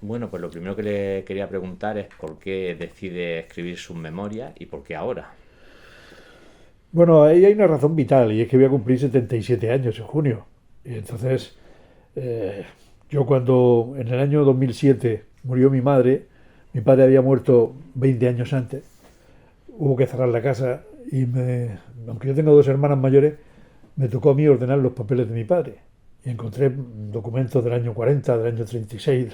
Bueno, pues lo primero que le quería preguntar es por qué decide escribir sus memorias y por qué ahora. Bueno, ahí hay una razón vital y es que voy a cumplir 77 años en junio. Y entonces, eh, yo cuando en el año 2007 murió mi padre había muerto 20 años antes, hubo que cerrar la casa y aunque yo tengo dos hermanas mayores, me tocó a mí ordenar los papeles de mi padre. Y encontré documentos del año 40, del año 36,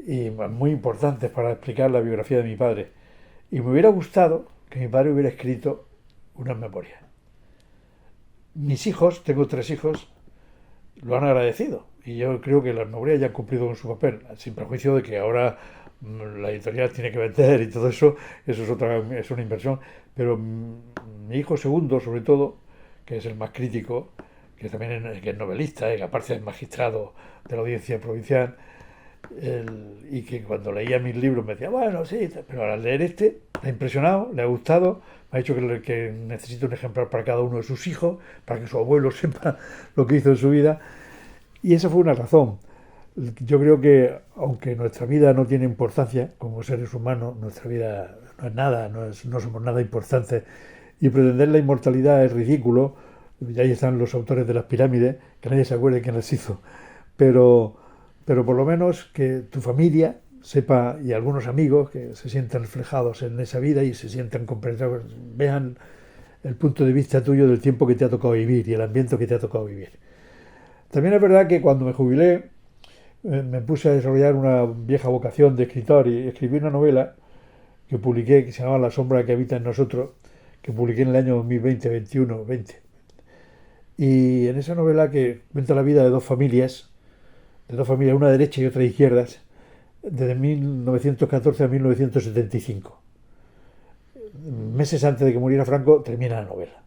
y muy importantes para explicar la biografía de mi padre. Y me hubiera gustado que mi padre hubiera escrito unas memorias. Mis hijos, tengo tres hijos, lo han agradecido. Y yo creo que las memorias ya han cumplido con su papel, sin perjuicio de que ahora la editorial tiene que vender y todo eso, es una inversión. Pero mi hijo segundo, sobre todo, que es el más crítico, que también que es novelista, que aparte es magistrado de la audiencia provincial, y que cuando leía mis libros me decía, bueno, sí, pero al leer este le ha impresionado, le ha gustado, me ha dicho que necesita un ejemplar para cada uno de sus hijos, para que su abuelo sepa lo que hizo en su vida. Y esa fue una razón. Yo creo que, aunque nuestra vida no tiene importancia, como seres humanos, nuestra vida no es nada, no somos nada importantes, y pretender la inmortalidad es ridículo. Y ahí están los autores de las pirámides, que nadie se acuerde quién las hizo. Pero, pero por lo menos que tu familia sepa, y algunos amigos que se sientan reflejados en esa vida y se sientan comprendidos, vean el punto de vista tuyo del tiempo que te ha tocado vivir y el ambiente que te ha tocado vivir. También es verdad que cuando me jubilé me puse a desarrollar una vieja vocación de escritor y escribí una novela que publiqué que se llama La sombra que habita en nosotros, que publiqué en el año 2020, 21, 20. Y en esa novela que cuenta la vida de dos familias, una de derecha y otra de izquierdas, desde 1914 a 1975. Meses antes de que muriera Franco, termina la novela.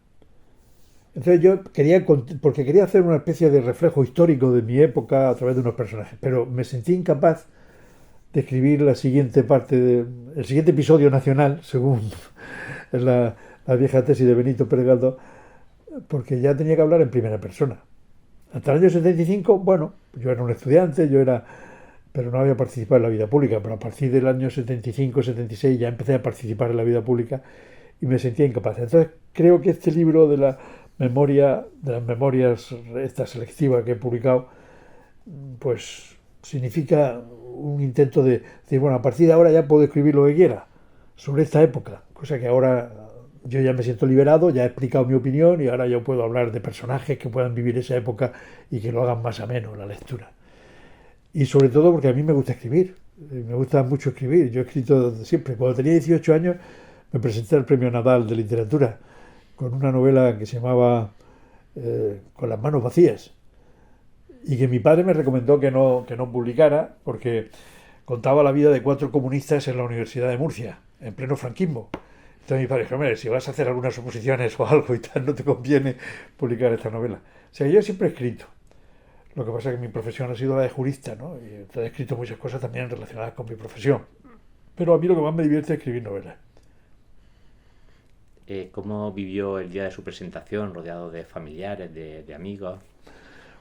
Entonces yo quería, porque quería hacer una especie de reflejo histórico de mi época a través de unos personajes, pero me sentí incapaz de escribir la siguiente el siguiente episodio nacional, según la vieja tesis de Benito Pérez Galdós, porque ya tenía que hablar en primera persona. Hasta el año 75, bueno, yo era un estudiante, pero no había participado en la vida pública, pero a partir del año 75, 76 ya empecé a participar en la vida pública y me sentía incapaz. Entonces creo que este libro de las memorias, esta selectiva que he publicado, pues significa un intento de decir, bueno, a partir de ahora ya puedo escribir lo que quiera sobre esta época, cosa que ahora yo ya me siento liberado, ya he explicado mi opinión y ahora yo puedo hablar de personajes que puedan vivir esa época y que lo hagan más ameno la lectura. Y sobre todo porque a mí me gusta escribir, me gusta mucho escribir. Yo he escrito siempre. Cuando tenía 18 años me presenté al Premio Nadal de Literatura con una novela que se llamaba Con las manos vacías y que mi padre me recomendó que no publicara porque contaba la vida de cuatro comunistas en la Universidad de Murcia, en pleno franquismo. Entonces mi padre dijo, hombre, si vas a hacer algunas oposiciones o algo y tal, no te conviene publicar esta novela. O sea, yo siempre he escrito. Lo que pasa es que mi profesión ha sido la de jurista, ¿no? Y entonces he escrito muchas cosas también relacionadas con mi profesión. Pero a mí lo que más me divierte es escribir novelas. ¿Cómo vivió el día de su presentación rodeado de familiares, de amigos?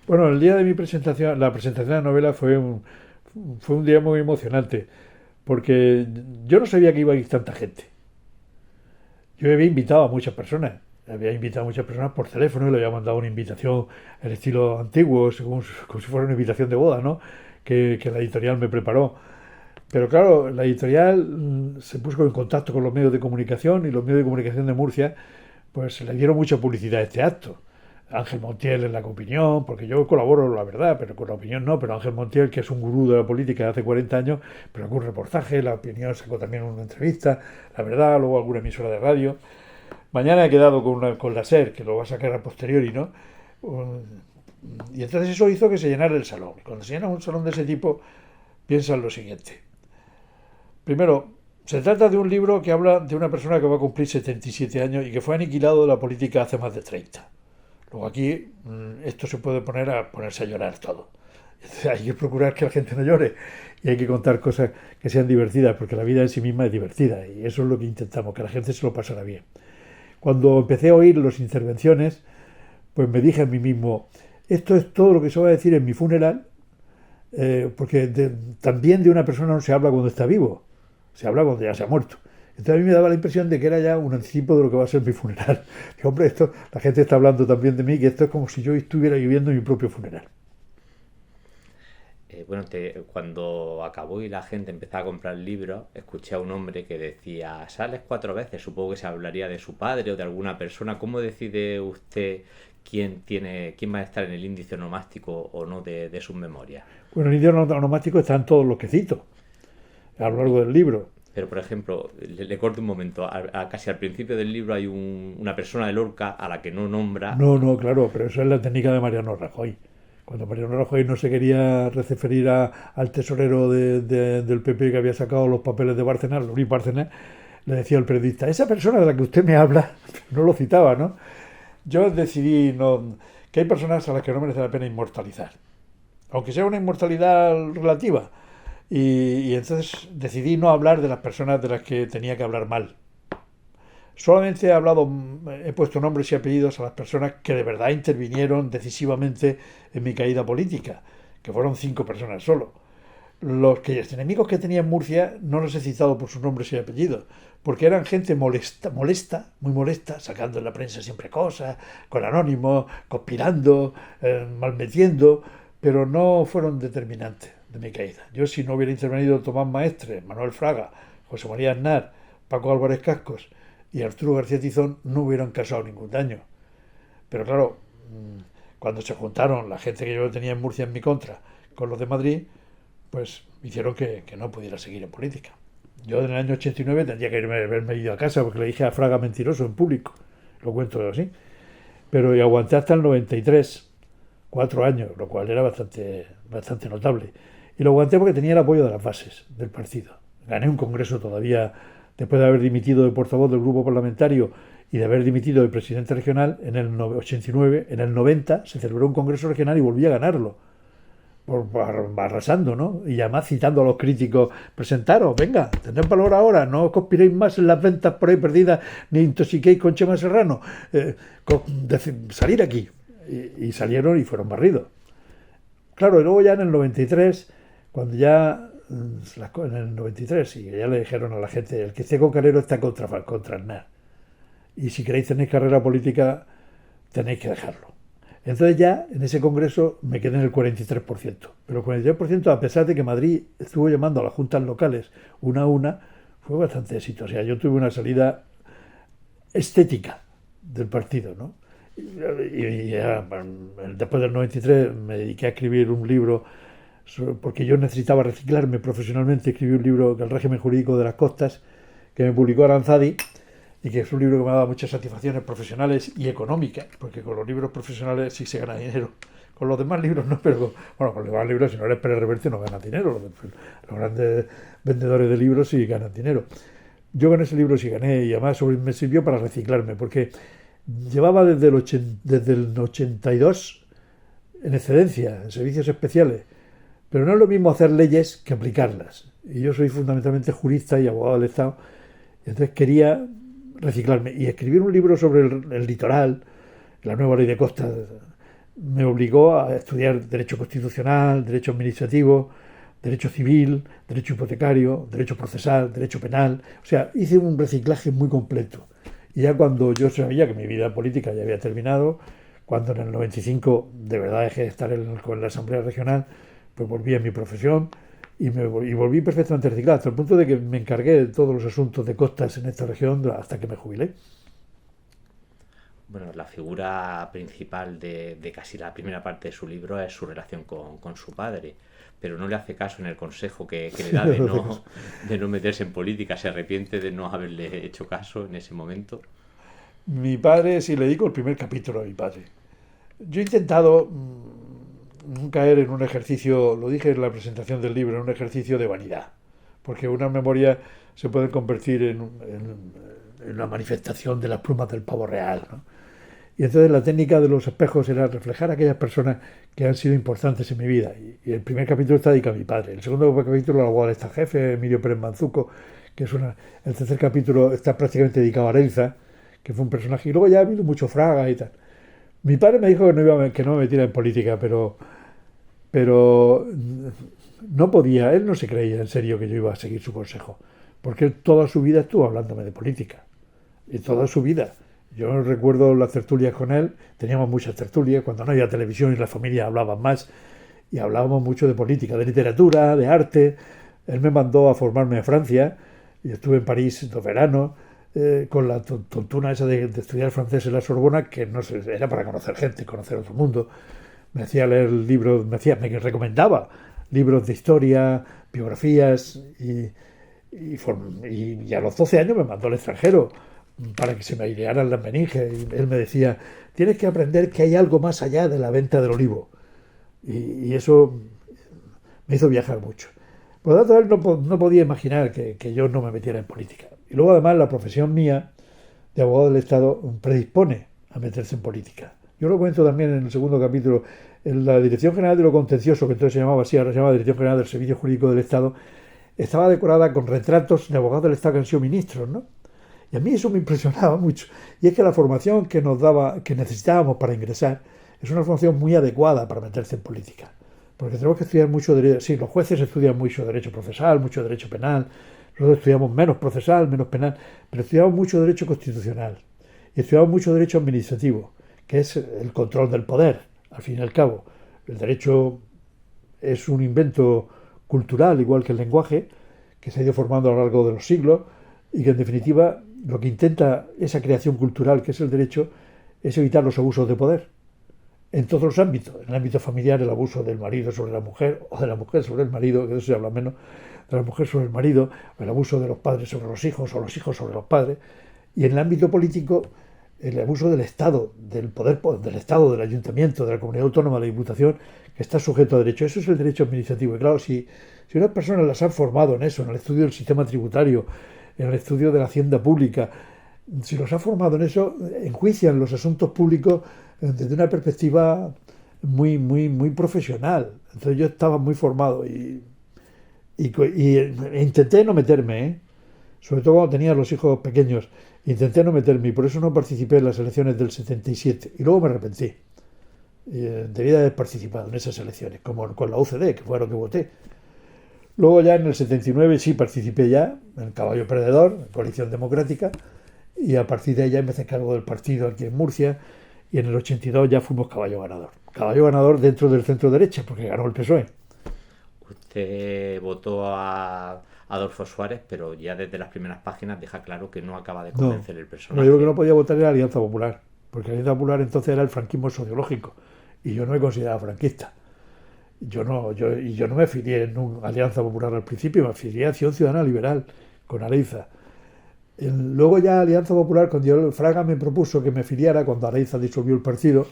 Bueno, el día de mi presentación, la presentación de la novela fue un día muy emocionante, porque yo no sabía que iba a ir tanta gente. Yo había invitado a muchas personas, había invitado a muchas personas por teléfono y le había mandado una invitación al estilo antiguo, como si fuera una invitación de boda, ¿no? Que la editorial me preparó. Pero claro, la editorial se puso en contacto con los medios de comunicación y los medios de comunicación de Murcia pues le dieron mucha publicidad a este acto. Ángel Montiel en la opinión, porque yo colaboro, la verdad, pero con la opinión no, pero Ángel Montiel, que es un gurú de la política de hace 40 años, pero algún reportaje, la opinión sacó también una entrevista, la verdad, luego alguna emisora de radio. Mañana he quedado con la SER, que lo va a sacar a posteriori, ¿no? Y entonces eso hizo que se llenara el salón. Cuando se llena un salón de ese tipo, piensan lo siguiente. Primero, se trata de un libro que habla de una persona que va a cumplir 77 años y que fue aniquilado de la política hace más de 30. Luego aquí esto se puede ponerse a llorar todo. Entonces, hay que procurar que la gente no llore y hay que contar cosas que sean divertidas, porque la vida en sí misma es divertida y eso es lo que intentamos, que la gente se lo pasara bien. Cuando empecé a oír las intervenciones, pues me dije a mí mismo, esto es todo lo que se va a decir en mi funeral porque también de una persona no se habla cuando está vivo, se habla cuando ya se ha muerto. Entonces a mí me daba la impresión de que era ya un anticipo de lo que va a ser mi funeral. Digo, hombre, esto, la gente está hablando también de mí, que esto es como si yo estuviera viviendo mi propio funeral. Bueno, cuando acabó y la gente empezaba a comprar libros, escuché a un hombre que decía, sales 4 veces, supongo que se hablaría de su padre o de alguna persona. ¿Cómo decide usted quién va a estar en el índice onomástico o no de sus memorias? Bueno, en el idioma onomástico están todos los que cito a lo largo Y, del libro. pero, por ejemplo, le corto un momento, casi al principio del libro hay una persona de Lorca a la que no nombra. No, no, claro, pero eso es la técnica de Mariano Rajoy. Cuando Mariano Rajoy no se quería referir al tesorero del PP que había sacado los papeles de Bárcenas, Luis Bárcenas, le decía al periodista, esa persona de la que usted me habla, no lo citaba, ¿no? Yo decidí que hay personas a las que no merece la pena inmortalizar, aunque sea una inmortalidad relativa. Y entonces decidí no hablar de las personas de las que tenía que hablar mal. Solamente he puesto nombres y apellidos a las personas que de verdad intervinieron decisivamente en mi caída política, que fueron 5 personas solo. Los enemigos que tenía en Murcia no los he citado por sus nombres y apellidos, porque eran gente molesta, muy molesta, sacando en la prensa siempre cosas, con anónimos, conspirando, malmetiendo, pero no fueron determinantes de mi caída. Yo, si no hubiera intervenido Tomás Maestre, Manuel Fraga, José María Aznar, Paco Álvarez Cascos y Arturo García Tizón, no hubieran causado ningún daño. Pero claro, cuando se juntaron la gente que yo tenía en Murcia en mi contra con los de Madrid, pues hicieron que no pudiera seguir en política. Yo en el año 89 tendría que haberme ido a casa porque le dije a Fraga mentiroso en público. Lo cuento así. Pero y aguanté hasta el 93, 4 años, lo cual era bastante notable. Y lo aguanté porque tenía el apoyo de las bases del partido. Gané un congreso todavía, después de haber dimitido de portavoz del grupo parlamentario y de haber dimitido de presidente regional, en el 89, en el 90 se celebró un congreso regional y volví a ganarlo arrasando, ¿no? Y además citando a los críticos, presentaros, venga, tened valor ahora, no os conspiréis más en las ventas por ahí perdidas, ni intoxiquéis con Chema Serrano, salir aquí. Y salieron y fueron barridos. Claro, y luego ya en el 93, cuando ya, en el 93, y ya le dijeron a la gente, el que esté con Calero está contra Aznar. Y si queréis tener carrera política, tenéis que dejarlo. Entonces ya en ese congreso me quedé en el 43%. Pero el 43%, a pesar de que Madrid estuvo llamando a las juntas locales una a una, fue bastante éxito. O sea, yo tuve una salida estética del partido, ¿no? Y ya, después del 93 me dediqué a escribir un libro, porque yo necesitaba reciclarme profesionalmente. Escribí un libro, El régimen jurídico de las costas, que me publicó Aranzadi, y que es un libro que me ha dado muchas satisfacciones profesionales y económicas, porque con los libros profesionales sí se gana dinero. Con los demás libros no, pero bueno, con los demás libros, si no eres Pérez Reverte, no ganas dinero. Los grandes vendedores de libros sí ganan dinero. Yo con ese libro sí gané, y además me sirvió para reciclarme, porque llevaba desde el 82 en excedencia, en servicios especiales, pero no es lo mismo hacer leyes que aplicarlas. Y yo soy fundamentalmente jurista y abogado del Estado, y entonces quería reciclarme. Y escribir un libro sobre el litoral, la nueva ley de costas, me obligó a estudiar derecho constitucional, derecho administrativo, derecho civil, derecho hipotecario, derecho procesal, derecho penal. O sea, hice un reciclaje muy completo. Y ya cuando yo sabía que mi vida política ya había terminado, cuando en el 95 de verdad dejé de estar con la Asamblea Regional, pues volví a mi profesión y volví perfectamente reciclado, hasta el punto de que me encargué de todos los asuntos de costas en esta región hasta que me jubilé. Bueno, la figura principal de casi la primera parte de su libro es su relación con su padre, pero no le hace caso en el consejo que le da de no meterse en política. Se arrepiente de no haberle hecho caso en ese momento. Mi padre, sí, le dedico el primer capítulo a mi padre. Yo he intentado no caer en un ejercicio, lo dije en la presentación del libro, en un ejercicio de vanidad, porque una memoria se puede convertir en una manifestación de las plumas del pavo real, ¿no? Y entonces la técnica de los espejos era reflejar a aquellas personas que han sido importantes en mi vida. Y el primer capítulo está dedicado a mi padre. El segundo capítulo, la abogada está jefe, Emilio Pérez Manzuco, que es el tercer capítulo está prácticamente dedicado a Arenza, que fue un personaje. Y luego ya ha habido mucho Fraga y tal. Mi padre me dijo que no me metiera en política, pero pero no podía, él no se creía en serio que yo iba a seguir su consejo, porque él toda su vida estuvo hablándome de política, y toda su vida. Yo recuerdo las tertulias con él, teníamos muchas tertulias, cuando no había televisión y la familia hablaban más, y hablábamos mucho de política, de literatura, de arte. Él me mandó a formarme a Francia, y estuve en París 2 veranos, con la tontuna esa de estudiar francés en la Sorbona, que no sé, era para conocer gente, conocer otro mundo. Me hacía leer libros, me recomendaba libros de historia, biografías, y a los 12 años me mandó al extranjero para que se me airearan las meninges. Y él me decía, tienes que aprender que hay algo más allá de la venta del olivo. Y eso me hizo viajar mucho. Por lo tanto, él no podía imaginar que yo no me metiera en política. Y luego, además, la profesión mía de abogado del Estado predispone a meterse en política. Yo lo cuento también en el segundo capítulo. En la Dirección General de lo Contencioso, que entonces se llamaba así, ahora se llama Dirección General del Servicio Jurídico del Estado, estaba decorada con retratos de abogados del Estado que han sido ministros, ¿no? Y a mí eso me impresionaba mucho. Y es que la formación que nos daba, que necesitábamos para ingresar, es una formación muy adecuada para meterse en política. Porque tenemos que estudiar mucho derecho. Sí, los jueces estudian mucho derecho procesal, mucho derecho penal. Nosotros estudiamos menos procesal, menos penal, pero estudiamos mucho derecho constitucional. Y estudiamos mucho derecho administrativo, que es el control del poder, al fin y al cabo. El derecho es un invento cultural, igual que el lenguaje, que se ha ido formando a lo largo de los siglos y que en definitiva lo que intenta esa creación cultural que es el derecho es evitar los abusos de poder en todos los ámbitos. En el ámbito familiar, el abuso del marido sobre la mujer o de la mujer sobre el marido, que de eso se habla menos, de la mujer sobre el marido, o el abuso de los padres sobre los hijos o los hijos sobre los padres. Y en el ámbito político, el abuso del Estado, del poder del Estado, del ayuntamiento, de la comunidad autónoma, de la diputación, que está sujeto a derecho. Eso es el derecho administrativo. Y claro, si unas personas las han formado en eso, en el estudio del sistema tributario, en el estudio de la hacienda pública, si los ha formado en eso, enjuician los asuntos públicos desde una perspectiva muy profesional. Entonces yo estaba muy formado e intenté no meterme, sobre todo cuando tenía los hijos pequeños. Intenté no meterme y por eso no participé en las elecciones del 77. Y luego me arrepentí. Debía haber participado en esas elecciones, como con la UCD, que fue lo que voté. Luego ya en el 79 sí participé ya, en Caballo Perdedor, en Coalición Democrática, y a partir de ahí ya empecé cargo del partido aquí en Murcia, y en el 82 ya fuimos caballo ganador. Caballo ganador dentro del centro derecha, porque ganó el PSOE. Usted votó a Adolfo Suárez, pero ya desde las primeras páginas deja claro que no acaba de No, convencer el no, personaje. yo lo que no podía votar era Alianza Popular, porque Alianza Popular entonces era el franquismo sociológico, y yo no me consideraba franquista. Yo no me afilié en una Alianza Popular al principio, me afilié a Acción Ciudadana Liberal, con Areiza. Luego ya Alianza Popular, cuando Fraga me propuso que me afiliara, cuando Areiza disolvió el partido,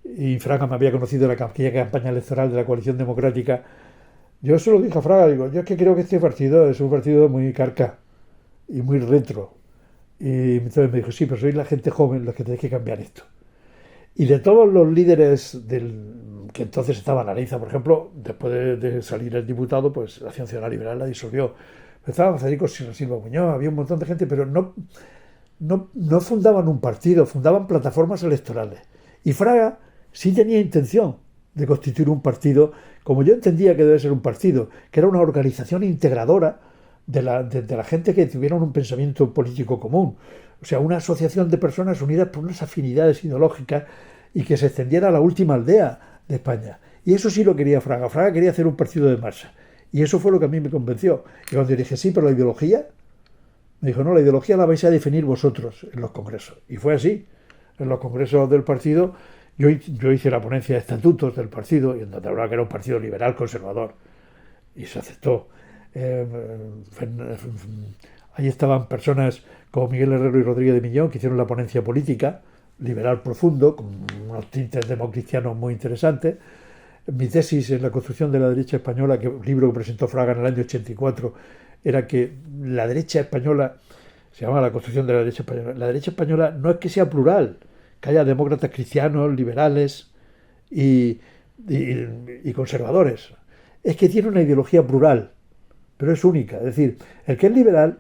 y Fraga me había conocido en aquella campaña electoral de la Coalición Democrática, yo se lo dije a Fraga, digo, yo es que creo que este partido es un partido muy carca y muy retro. Y entonces me dijo, sí, pero sois la gente joven los que tenéis que cambiar esto. Y de todos los líderes que entonces estaban, Areiza, por ejemplo, después de salir el diputado, pues la Acción Ciudadana Liberal la disolvió. Estaba Federico Silva Muñoz, había un montón de gente, pero no fundaban un partido, fundaban plataformas electorales. Y Fraga sí tenía intención de constituir un partido, como yo entendía que debe ser un partido, que era una organización integradora de la gente que tuvieran un pensamiento político común. O sea, una asociación de personas unidas por unas afinidades ideológicas y que se extendiera a la última aldea de España. Y eso sí lo quería Fraga. Fraga quería hacer un partido de masa. Y eso fue lo que a mí me convenció. Y cuando yo dije, sí, pero la ideología, me dijo, no, la ideología la vais a definir vosotros en los congresos. Y fue así. En los congresos del partido, yo hice la ponencia de estatutos del partido, y en donde hablaba que era un partido liberal conservador. Y se aceptó. Ahí estaban personas como Miguel Herrero y Rodríguez de Miñón, que hicieron la ponencia política, liberal profundo, con unos tintes democristianos muy interesantes. Mi tesis en la construcción de la derecha española, que un libro que presentó Fraga en el año 84, era que la derecha española, se llama La construcción de la derecha española, la derecha española no es que sea plural, que haya demócratas cristianos, liberales y conservadores, es que tiene una ideología plural, pero es única. Es decir, el que es liberal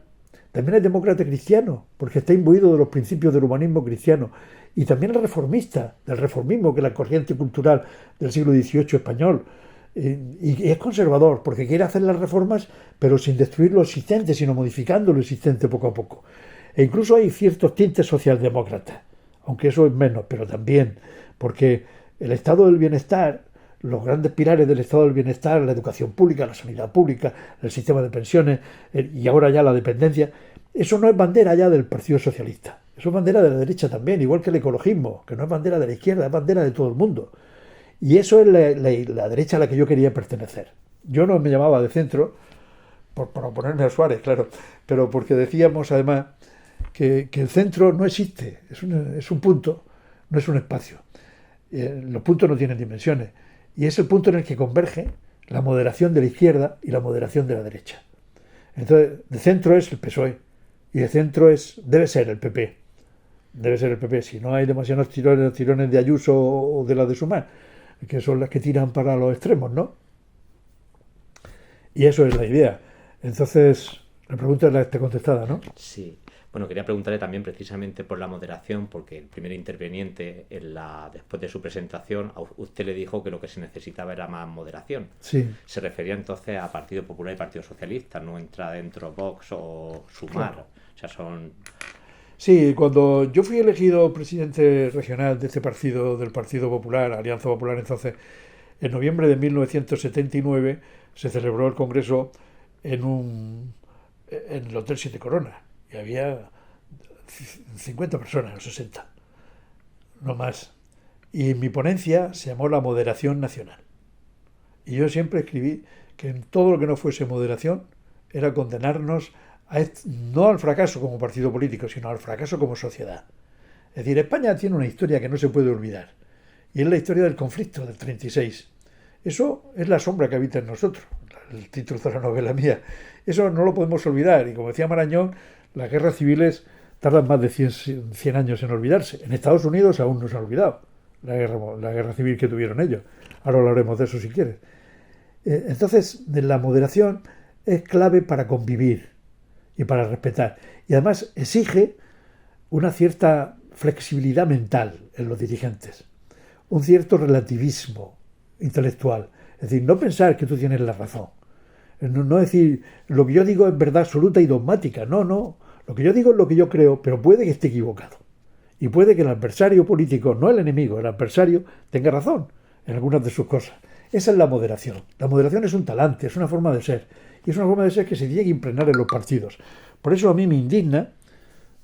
también es demócrata cristiano, porque está imbuido de los principios del humanismo cristiano. y también el reformista, del reformismo, que es la corriente cultural del siglo XVIII español. Y es conservador, porque quiere hacer las reformas, pero sin destruir lo existente, sino modificando lo existente poco a poco. E incluso hay ciertos tintes socialdemócratas, aunque eso es menos, pero también, porque el estado del bienestar, los grandes pilares del estado del bienestar, la educación pública, la sanidad pública, el sistema de pensiones y ahora ya la dependencia, eso no es bandera ya del Partido Socialista. Eso es bandera de la derecha también, igual que el ecologismo, que no es bandera de la izquierda, es bandera de todo el mundo. Y eso es la derecha a la que yo quería pertenecer. Yo no me llamaba de centro, por oponerme a Suárez, claro, pero porque decíamos además que el centro no existe, es un punto, no es un espacio. Los puntos no tienen dimensiones. Y es el punto en el que converge la moderación de la izquierda y la moderación de la derecha. Entonces, de centro es el PSOE y de centro debe ser el PP. Debe ser el PP. Si no hay demasiados tirones de Ayuso o de la de Sumar, que son las que tiran para los extremos, ¿no? Y eso es la idea. Entonces, la pregunta está contestada, ¿no? Sí. Bueno, quería preguntarle también precisamente por la moderación, porque el primer interveniente, después de su presentación, a usted le dijo que lo que se necesitaba era más moderación. Sí. Se refería entonces a Partido Popular y Partido Socialista, no entra dentro Vox o Sumar. Claro. O sea, son... Sí, cuando yo fui elegido presidente regional de este partido, del Partido Popular, Alianza Popular, entonces, en noviembre de 1979, se celebró el Congreso en el Hotel Siete Coronas. Y había 50 personas o 60, no más. Y mi ponencia se llamó La Moderación Nacional. Y yo siempre escribí que en todo lo que no fuese moderación era condenarnos no al fracaso como partido político, sino al fracaso como sociedad. Es decir, España tiene una historia que no se puede olvidar. Y es la historia del conflicto del 36. Eso es la sombra que habita en nosotros, el título de la novela mía. Eso no lo podemos olvidar. Y como decía Marañón, las guerras civiles tardan más de 100 años en olvidarse. En Estados Unidos aún no se ha olvidado la guerra civil que tuvieron ellos. Ahora hablaremos de eso si quieres. Entonces, la moderación es clave para convivir y para respetar. Y además exige una cierta flexibilidad mental en los dirigentes, un cierto relativismo intelectual. Es decir, no pensar que tú tienes la razón. No decir, lo que yo digo es verdad absoluta y dogmática. No. Lo que yo digo es lo que yo creo, pero puede que esté equivocado. Y puede que el adversario político, no el enemigo, el adversario, tenga razón en algunas de sus cosas. Esa es la moderación. La moderación es un talante, es una forma de ser. Y es una forma de ser que se tiene que impregnar en los partidos. Por eso a mí me indigna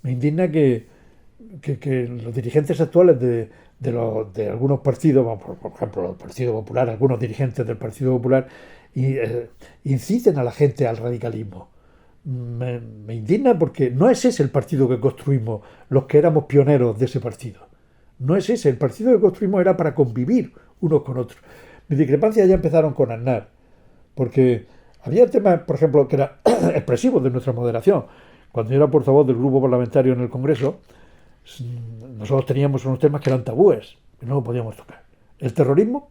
que los dirigentes actuales de algunos partidos, por ejemplo, el Partido Popular, algunos dirigentes del Partido Popular, inciten a la gente al radicalismo. Me indigna porque no es ese el partido que construimos los que éramos pioneros de ese partido. No es ese. El partido que construimos era para convivir unos con otros. Mis discrepancias ya empezaron con Aznar, porque había temas, por ejemplo, que eran expresivos de nuestra moderación. Cuando yo era portavoz del grupo parlamentario en el Congreso, nosotros teníamos unos temas que eran tabúes, que no lo podíamos tocar. El terrorismo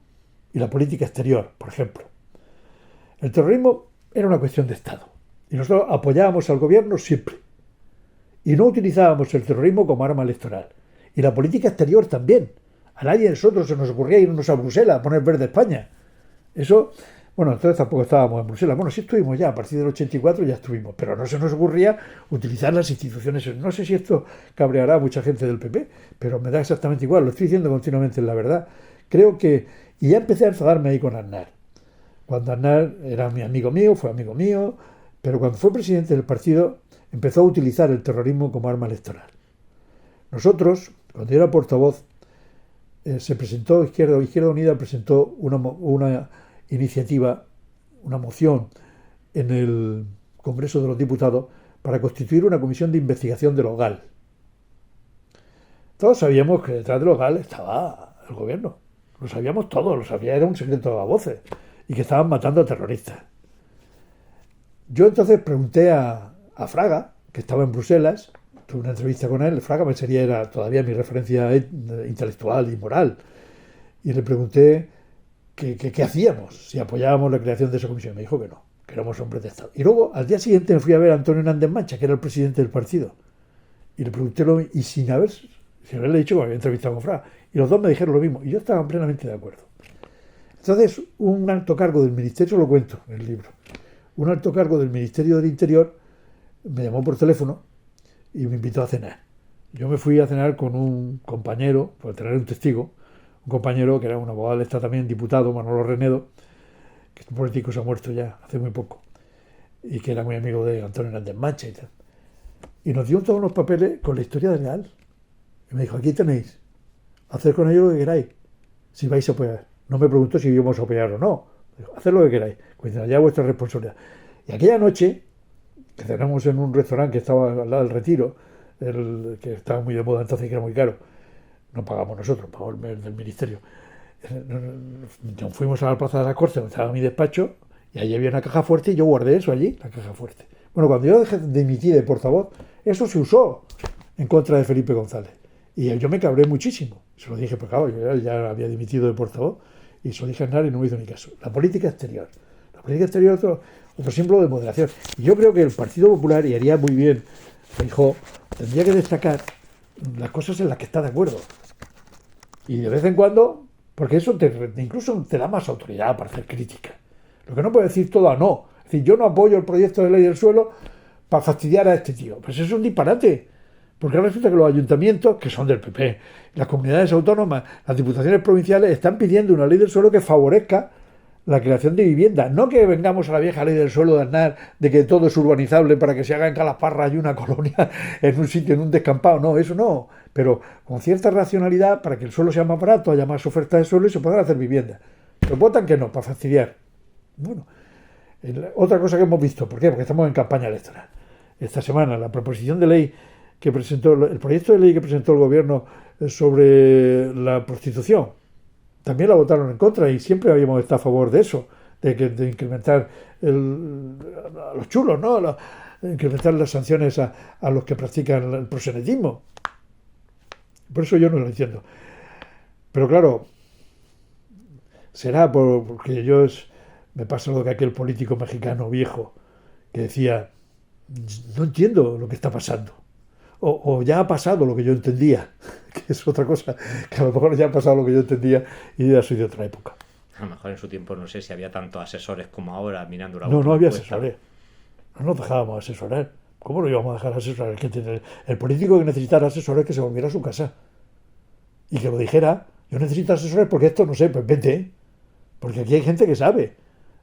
y la política exterior, por ejemplo. El terrorismo era una cuestión de Estado. Y nosotros apoyábamos al gobierno siempre. Y no utilizábamos el terrorismo como arma electoral. Y la política exterior también. A nadie de nosotros se nos ocurría irnos a Bruselas a poner verde España. Eso, bueno, entonces tampoco estábamos en Bruselas. Bueno, sí estuvimos ya, a partir del 84 ya estuvimos. Pero no se nos ocurría utilizar las instituciones. No sé si esto cabreará a mucha gente del PP, pero me da exactamente igual. Lo estoy diciendo continuamente, en la verdad. Creo que... Y ya empecé a enfadarme ahí con Aznar. Cuando Aznar era mi amigo mío, fue amigo mío, pero cuando fue presidente del partido empezó a utilizar el terrorismo como arma electoral. Nosotros, cuando yo era portavoz, se presentó, Izquierda Unida presentó una iniciativa, una moción en el Congreso de los Diputados para constituir una comisión de investigación de los GAL. Todos sabíamos que detrás de los GAL estaba el gobierno. Lo sabíamos todos, lo sabía, era un secreto a voces. Y que estaban matando a terroristas. Yo entonces pregunté a Fraga, que estaba en Bruselas, tuve una entrevista con él. Fraga era todavía mi referencia intelectual y moral. Y le pregunté qué hacíamos, si apoyábamos la creación de esa comisión. Me dijo que no, que éramos hombres de Estado. Y luego, al día siguiente, me fui a ver a Antonio Hernández Mancha, que era el presidente del partido. Y le pregunté y sin Sin haberle dicho que me había entrevistado con Fra. Y los dos me dijeron lo mismo. Y yo estaba plenamente de acuerdo. Entonces, un alto cargo del Ministerio, lo cuento en el libro, un alto cargo del Ministerio del Interior me llamó por teléfono y me invitó a cenar. Yo me fui a cenar con un compañero, por tener un testigo, un compañero que era un abogado del Estado también, diputado, Manolo Renedo, que es un político, se ha muerto ya hace muy poco, y que era muy amigo de Antonio Hernández Mancha y tal. Y nos dio todos los papeles con la historia del Leal. Y me dijo, aquí tenéis, haced con ellos lo que queráis, si vais a apoyar. No me preguntó si íbamos a apoyar o no. Dijo, haced lo que queráis, pues allá vuestra responsabilidad. Y aquella noche, que cenamos en un restaurante que estaba al lado del Retiro, que estaba muy de moda entonces, que era muy caro, no pagamos nosotros, pagó el del ministerio. Nos fuimos a la Plaza de la Corte, donde estaba mi despacho, y allí había una caja fuerte y yo guardé eso allí, la caja fuerte. Bueno, cuando yo dejé de emitir de portavoz, eso se usó en contra de Felipe González. Y yo me cabré muchísimo. Se lo dije, pues claro, yo ya había dimitido de portavoz, y se lo dije a Aznar y no me hizo ni caso. La política exterior. La política exterior es otro símbolo de moderación. Y yo creo que el Partido Popular, y haría muy bien, Feijóo, tendría que destacar las cosas en las que está de acuerdo. Y de vez en cuando, porque eso incluso te da más autoridad para hacer crítica. Lo que no puede decir todo a no. Es decir, yo no apoyo el proyecto de ley del suelo para fastidiar a este tío. Pues eso es un disparate. Porque resulta que los ayuntamientos, que son del PP, las comunidades autónomas, las diputaciones provinciales, están pidiendo una ley del suelo que favorezca la creación de viviendas. No que vengamos a la vieja ley del suelo de Aznar, de que todo es urbanizable para que se haga en Calasparra y una colonia en un sitio, en un descampado. No, eso no. Pero con cierta racionalidad para que el suelo sea más barato, haya más oferta de suelo y se puedan hacer viviendas. Pero votan que no, para fastidiar. Bueno, otra cosa que hemos visto, ¿por qué? Porque estamos en campaña electoral. Esta semana la proposición de ley que presentó, el proyecto de ley que presentó el gobierno sobre la prostitución, también la votaron en contra y siempre habíamos estado a favor de eso, de incrementar a los chulos, ¿no? Incrementar las sanciones a los que practican el proxenetismo. Por eso yo no lo entiendo. Pero claro, será porque me pasa lo que aquel político mexicano viejo que decía, no entiendo lo que está pasando. O ya ha pasado lo que yo entendía, que es otra cosa, que a lo mejor ya ha pasado lo que yo entendía y ya soy de otra época. A lo mejor en su tiempo no sé si había tantos asesores como ahora mirando la No había asesores. No nos dejábamos asesorar. ¿Cómo lo íbamos a dejar asesorar? El político que necesitara asesores que se volviera a su casa y que lo dijera, yo necesito asesores porque esto no sé, pues vete, porque aquí hay gente que sabe.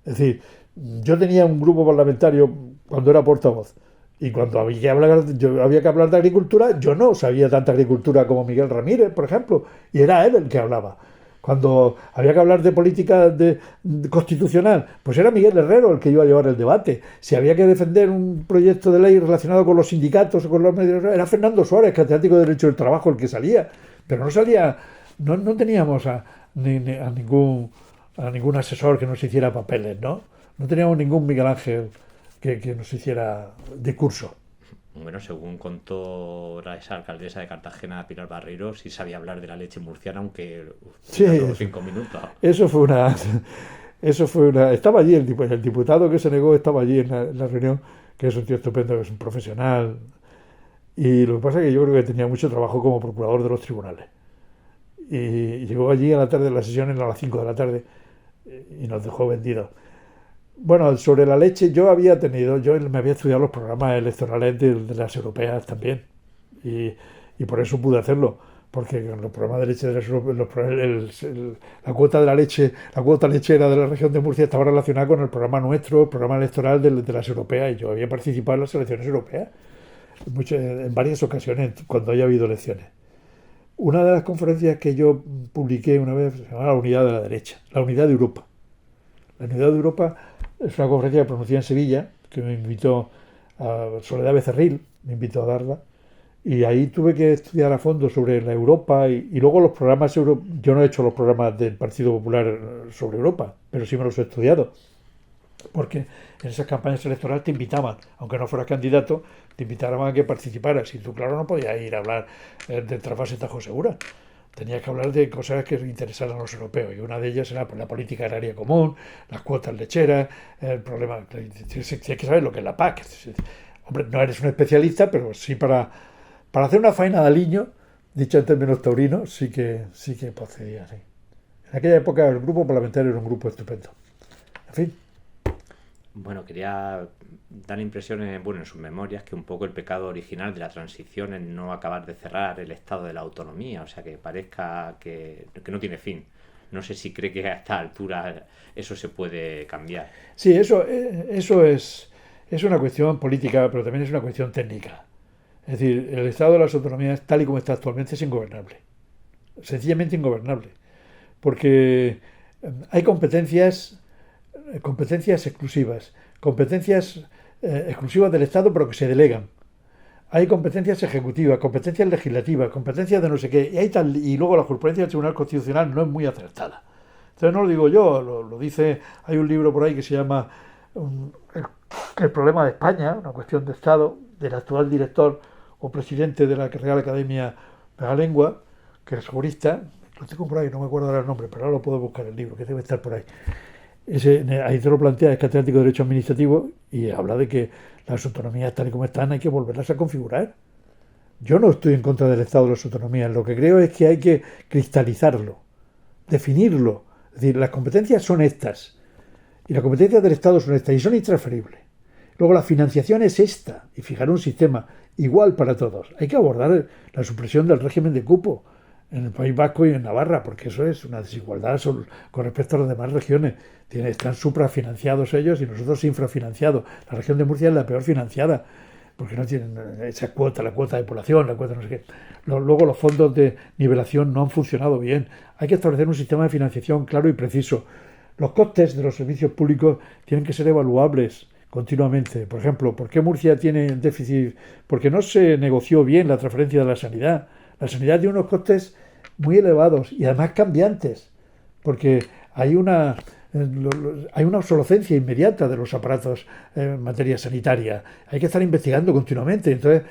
Es decir, yo tenía un grupo parlamentario cuando era portavoz. Y cuando había que hablar de agricultura, yo no sabía tanta agricultura como Miguel Ramírez, por ejemplo, y era él el que hablaba. Cuando había que hablar de política constitucional, pues era Miguel Herrero el que iba a llevar el debate. Si había que defender un proyecto de ley relacionado con los sindicatos o con los medios, era Fernando Suárez, catedrático de Derecho del Trabajo, el que salía. Pero no salía, no teníamos a ningún asesor que nos hiciera papeles, ¿no? No teníamos ningún Miguel Ángel que nos hiciera de curso. Bueno, según contó esa alcaldesa de Cartagena, Pilar Barreiro, sí sabía hablar de la leche murciana, aunque sí, solo 5 minutos. Eso fue una... Estaba allí el diputado que se negó, estaba allí en la reunión, que es un tío estupendo, que es un profesional. Y lo que pasa es que yo creo que tenía mucho trabajo como procurador de los tribunales. Y llegó allí a la tarde, las sesiones a las 5 de la tarde, y nos dejó vendidos. Bueno, sobre la leche yo me había estudiado los programas electorales de las europeas también y por eso pude hacerlo, porque en los programas de leche de las europeas, la cuota de la leche, la cuota lechera de la región de Murcia estaba relacionada con el programa nuestro, el programa electoral de las europeas, y yo había participado en las elecciones europeas en varias ocasiones cuando haya habido elecciones. Una de las conferencias que yo publiqué una vez se llamaba La Unidad de la Derecha, la Unidad de Europa. La Unidad de Europa es una conferencia que pronuncié en Sevilla, que me invitó a Soledad Becerril, me invitó a darla, y ahí tuve que estudiar a fondo sobre la Europa y luego los programas yo no he hecho los programas del Partido Popular sobre Europa, pero sí me los he estudiado, porque en esas campañas electorales te invitaban, aunque no fueras candidato, te invitaban a que participaras, y tú claro no podías ir a hablar del trasvase Tajo Segura. Tenías que hablar de cosas que interesaran a los europeos, y una de ellas era la política agraria común, las cuotas lecheras, el problema. Tienes que saber lo que es la PAC. Hombre, no eres un especialista, pero sí para hacer una faena de aliño dicha en términos taurinos, sí que procedía, sí. En aquella época el grupo parlamentario era un grupo estupendo. En fin. Bueno, quería dar impresiones, bueno, en sus memorias, que un poco el pecado original de la transición es no acabar de cerrar el estado de la autonomía, o sea, que parezca que no tiene fin. No sé si cree que a esta altura eso se puede cambiar. Sí, eso es una cuestión política, pero también es una cuestión técnica. Es decir, el estado de las autonomías, tal y como está actualmente, es ingobernable. Sencillamente ingobernable. Porque hay competencias exclusivas, competencias exclusivas del Estado, pero que se delegan. Hay competencias ejecutivas, competencias legislativas, competencias de no sé qué, y luego la jurisprudencia del Tribunal Constitucional no es muy acertada. Entonces no lo digo yo, lo dice, hay un libro por ahí que se llama el problema de España, una cuestión de Estado, del actual director o presidente de la Real Academia de la Lengua, que es jurista, lo tengo por ahí, no me acuerdo ahora el nombre, pero ahora lo puedo buscar el libro, que debe estar por ahí. Ahí te lo plantea, es catedrático de Derecho Administrativo y habla de que las autonomías tal y como están hay que volverlas a configurar. Yo no estoy en contra del Estado de las autonomías, lo que creo es que hay que cristalizarlo, definirlo. Es decir, las competencias son estas y las competencias del Estado son estas y son intransferibles. Luego la financiación es esta y fijar un sistema igual para todos. Hay que abordar la supresión del régimen de cupo en el País Vasco y en Navarra, porque eso es una desigualdad con respecto a las demás regiones. Están suprafinanciados ellos y nosotros infrafinanciados. La región de Murcia es la peor financiada, porque no tienen esa cuota, la cuota de población, la cuota no sé qué. Luego los fondos de nivelación no han funcionado bien. Hay que establecer un sistema de financiación claro y preciso. Los costes de los servicios públicos tienen que ser evaluables continuamente. Por ejemplo, ¿por qué Murcia tiene déficit? Porque no se negoció bien la transferencia de la sanidad. La sanidad tiene unos costes muy elevados y además cambiantes, porque hay una obsolescencia inmediata de los aparatos en materia sanitaria. Hay que estar investigando continuamente. Entonces,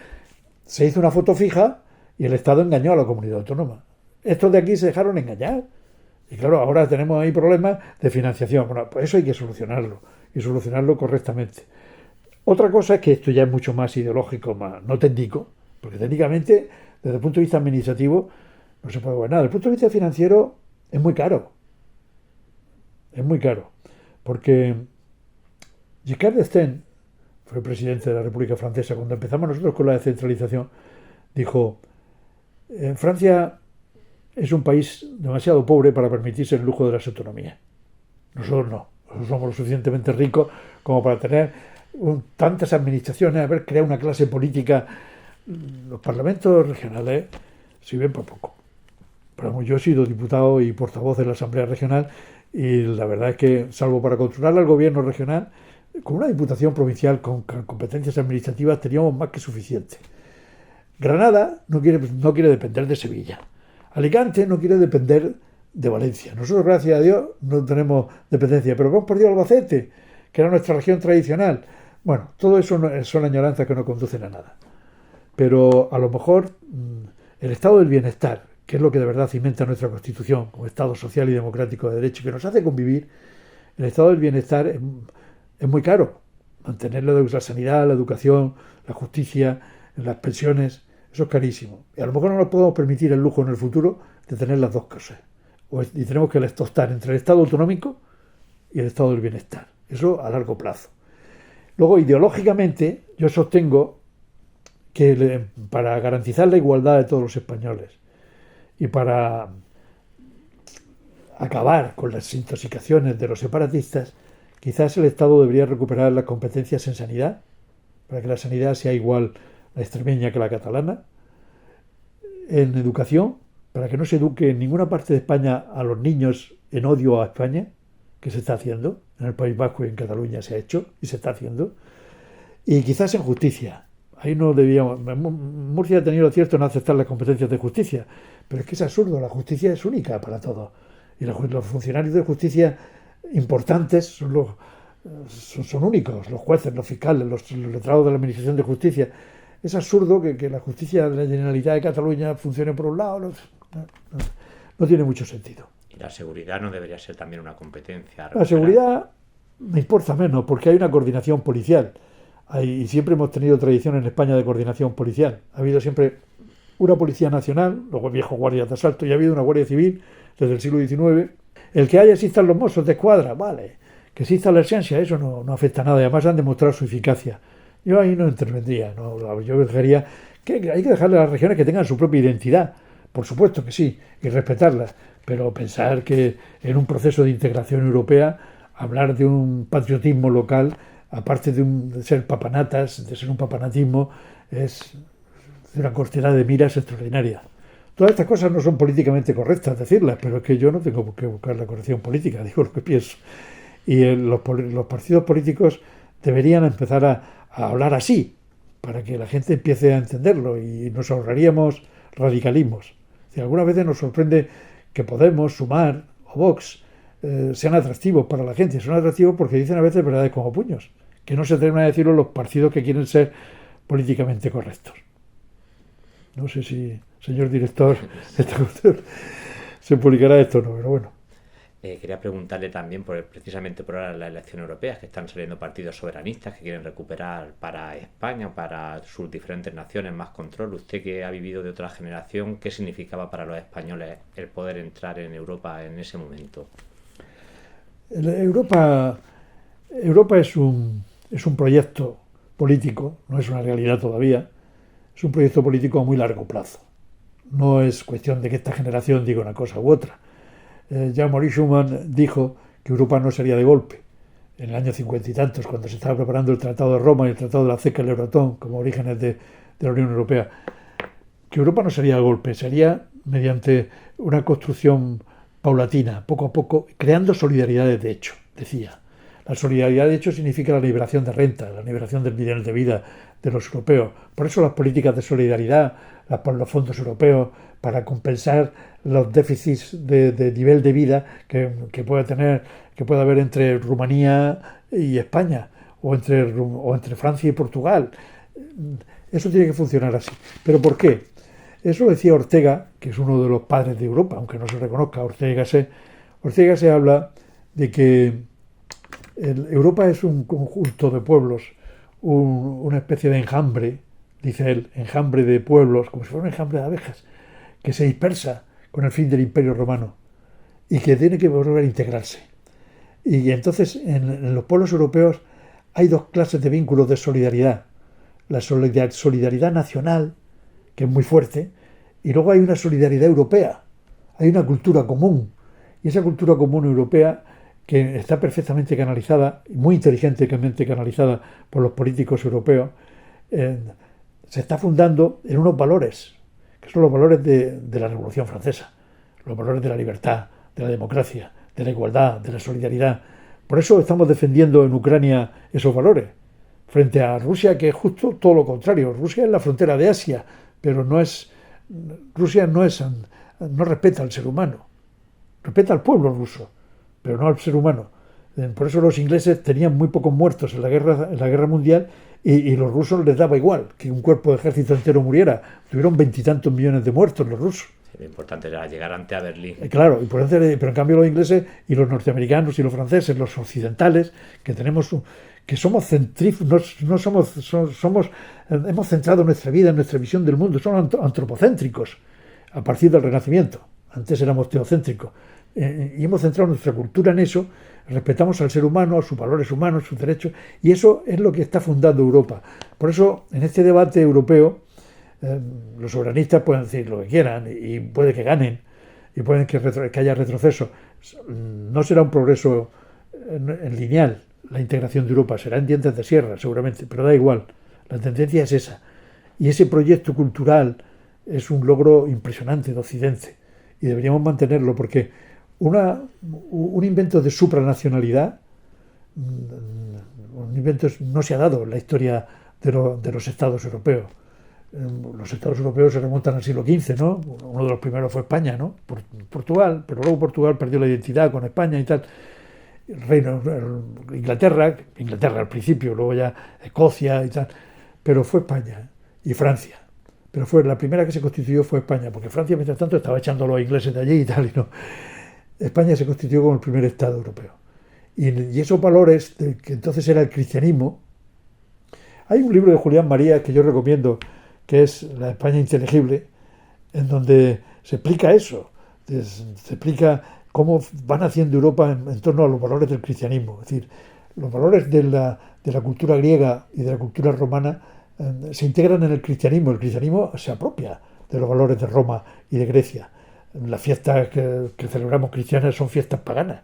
se hizo una foto fija y el Estado engañó a la comunidad autónoma. Estos de aquí se dejaron engañar. Y claro, ahora tenemos ahí problemas de financiación. Bueno, pues eso hay que solucionarlo y solucionarlo correctamente. Otra cosa es que esto ya es mucho más ideológico, más no técnico, porque técnicamente, desde el punto de vista administrativo, no se puede gobernar. Desde el punto de vista financiero, es muy caro. Es muy caro. Porque Giscard d'Estaing fue presidente de la República Francesa. Cuando empezamos nosotros con la descentralización, dijo, Francia es un país demasiado pobre para permitirse el lujo de las autonomías. Nosotros no. Nosotros somos lo suficientemente ricos como para tener tantas administraciones, haber creado una clase política. Los parlamentos regionales sirven para poco. Pero yo he sido diputado y portavoz de la Asamblea Regional y la verdad es que, salvo para controlar al gobierno regional, con una diputación provincial con competencias administrativas teníamos más que suficiente. Granada no quiere depender de Sevilla. Alicante no quiere depender de Valencia. Nosotros, gracias a Dios, no tenemos dependencia, pero hemos perdido Albacete, que era nuestra región tradicional. Bueno, todo eso son añoranzas que no conducen a nada. Pero a lo mejor el estado del bienestar, que es lo que de verdad cimenta nuestra Constitución como Estado social y democrático de derecho, que nos hace convivir, el estado del bienestar es muy caro. Mantener la sanidad, la educación, la justicia, las pensiones, eso es carísimo. Y a lo mejor no nos podemos permitir el lujo en el futuro de tener las dos cosas. Y tenemos que estar entre el Estado autonómico y el estado del bienestar. Eso a largo plazo. Luego, ideológicamente, yo sostengo que para garantizar la igualdad de todos los españoles y para acabar con las intoxicaciones de los separatistas, quizás el Estado debería recuperar las competencias en sanidad, para que la sanidad sea igual la extremeña que la catalana, en educación, para que no se eduque en ninguna parte de España a los niños en odio a España, que se está haciendo, en el País Vasco y en Cataluña se ha hecho y se está haciendo, y quizás en justicia. Ahí no debíamos. Murcia ha tenido acierto en aceptar las competencias de justicia, pero es que es absurdo, la justicia es única para todos. Y los funcionarios de justicia importantes son únicos, los jueces, los fiscales, los letrados de la Administración de Justicia. Es absurdo que la justicia de la Generalitat de Cataluña funcione por un lado, no tiene mucho sentido. Y la seguridad no debería ser también una competencia. La seguridad me importa menos porque hay una coordinación policial. Y siempre hemos tenido tradición en España de coordinación policial. Ha habido siempre una policía nacional, luego viejos guardias de asalto, y ha habido una guardia civil desde el siglo XIX. El que haya existan los Mossos de Escuadra, vale. Que exista la esencia, eso no afecta a nada. Y además han demostrado su eficacia. Yo ahí no intervendría. No, yo dejaría que hay que dejarle a las regiones que tengan su propia identidad. Por supuesto que sí, y respetarlas. Pero pensar que en un proceso de integración europea, hablar de un patriotismo local, aparte de ser papanatas, de ser un papanatismo, es de una cortedad de miras extraordinaria. Todas estas cosas no son políticamente correctas decirlas, pero es que yo no tengo por qué buscar la corrección política, digo lo que pienso. Y los partidos políticos deberían empezar a hablar así, para que la gente empiece a entenderlo y nos ahorraríamos radicalismos. Si algunas veces nos sorprende que Podemos, Sumar o Vox sean atractivos para la gente. Son atractivos porque dicen a veces verdades como puños, que no se atreven a decirlo los partidos que quieren ser políticamente correctos. No sé si, señor director, se publicará esto o no, pero bueno. Quería preguntarle también precisamente por ahora las elecciones europeas, que están saliendo partidos soberanistas que quieren recuperar para España, para sus diferentes naciones, más control. Usted, que ha vivido de otra generación, ¿qué significaba para los españoles el poder entrar en Europa en ese momento? Europa es un proyecto político, no es una realidad todavía, es un proyecto político a muy largo plazo. No es cuestión de que esta generación diga una cosa u otra. Jean-Marie Schuman dijo que Europa no sería de golpe en el año 50 y tantos, cuando se estaba preparando el Tratado de Roma y el Tratado de la CECA y el Euratom como orígenes de la Unión Europea. Que Europa no sería de golpe, sería mediante una construcción paulatina, poco a poco, creando solidaridades de hecho, decía. La solidaridad de hecho significa la liberación de renta, la liberación del nivel de vida de los europeos. Por eso las políticas de solidaridad, los fondos europeos, para compensar los déficits de nivel de vida que pueda haber entre Rumanía y España, o entre Francia y Portugal. Eso tiene que funcionar así. ¿Pero por qué? Eso lo decía Ortega, que es uno de los padres de Europa, aunque no se reconozca. Ortega se habla de que Europa es un conjunto de pueblos, una especie de enjambre, dice él, enjambre de pueblos, como si fuera un enjambre de abejas, que se dispersa con el fin del Imperio Romano y que tiene que volver a integrarse. Y entonces en los pueblos europeos hay dos clases de vínculos de solidaridad. La solidaridad nacional, que es muy fuerte, y luego hay una solidaridad europea, hay una cultura común. Y esa cultura común europea, que está perfectamente canalizada, muy inteligentemente canalizada por los políticos europeos, se está fundando en unos valores, que son los valores de la Revolución Francesa, los valores de la libertad, de la democracia, de la igualdad, de la solidaridad. Por eso estamos defendiendo en Ucrania esos valores, frente a Rusia, que es justo todo lo contrario. Rusia es la frontera de Asia, pero Rusia no respeta al ser humano, respeta al pueblo ruso, pero no al ser humano. Por eso los ingleses tenían muy pocos muertos en la guerra mundial y los rusos les daba igual que un cuerpo de ejército entero muriera. Tuvieron 20 y tantos millones de muertos los rusos. Sí, lo importante era llegar antes a Berlín. Claro, pero en cambio los ingleses y los norteamericanos y los franceses, los occidentales, que somos centrífugos, hemos centrado nuestra vida, nuestra visión del mundo, somos antropocéntricos a partir del Renacimiento. Antes éramos teocéntricos. Y hemos centrado nuestra cultura en eso, respetamos al ser humano, a sus valores humanos, sus derechos, y eso es lo que está fundando Europa. Por eso, en este debate europeo, los soberanistas pueden decir lo que quieran y puede que ganen, y puede que haya retroceso. No será un progreso en lineal la integración de Europa, será en dientes de sierra, seguramente, pero da igual. La tendencia es esa. Y ese proyecto cultural es un logro impresionante de Occidente, y deberíamos mantenerlo, porque un invento de supranacionalidad, un invento no se ha dado en la historia de los estados europeos. Los estados europeos se remontan al siglo XV, ¿no? Uno de los primeros fue España, ¿no? Portugal, pero luego Portugal perdió la identidad con España y tal. Inglaterra al principio, luego ya Escocia y tal, pero fue España y Francia. Pero la primera que se constituyó fue España, porque Francia, mientras tanto, estaba echando a los ingleses de allí y tal, y no. España se constituyó como el primer Estado europeo. Y esos valores, que entonces era el cristianismo. Hay un libro de Julián María que yo recomiendo, que es La España inteligible, en donde se explica eso, se explica cómo van haciendo Europa en torno a los valores del cristianismo. Es decir, los valores de la cultura griega y de la cultura romana se integran en el cristianismo se apropia de los valores de Roma y de Grecia. Las fiestas que celebramos cristianas son fiestas paganas.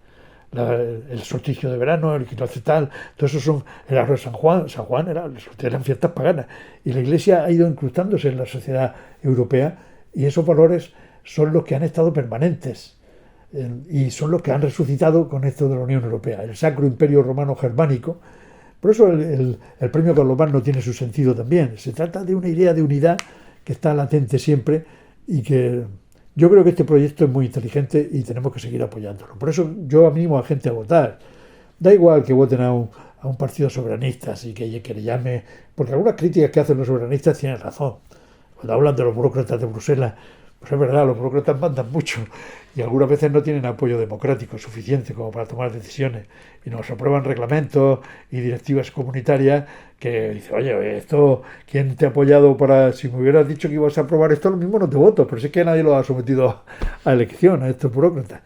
El solsticio de verano, el equinoccio tal, todo eso son el arroz de San Juan eran fiestas paganas. Y la Iglesia ha ido incrustándose en la sociedad europea y esos valores son los que han estado permanentes y son los que han resucitado con esto de la Unión Europea, el Sacro Imperio Romano Germánico. Por eso el premio Carlomagno no tiene su sentido también. Se trata de una idea de unidad que está latente siempre y que yo creo que este proyecto es muy inteligente y tenemos que seguir apoyándolo. Por eso yo animo a gente a votar. Da igual que voten a un partido soberanista, así que le llame, porque algunas críticas que hacen los soberanistas tienen razón. Cuando hablan de los burócratas de Bruselas, pues es verdad, los burócratas mandan mucho y algunas veces no tienen apoyo democrático suficiente como para tomar decisiones y nos aprueban reglamentos y directivas comunitarias que dicen, oye, esto, ¿quién te ha apoyado para, si me hubieras dicho que ibas a aprobar esto, lo mismo no te voto, pero si es que nadie lo ha sometido a elección, a estos burócratas.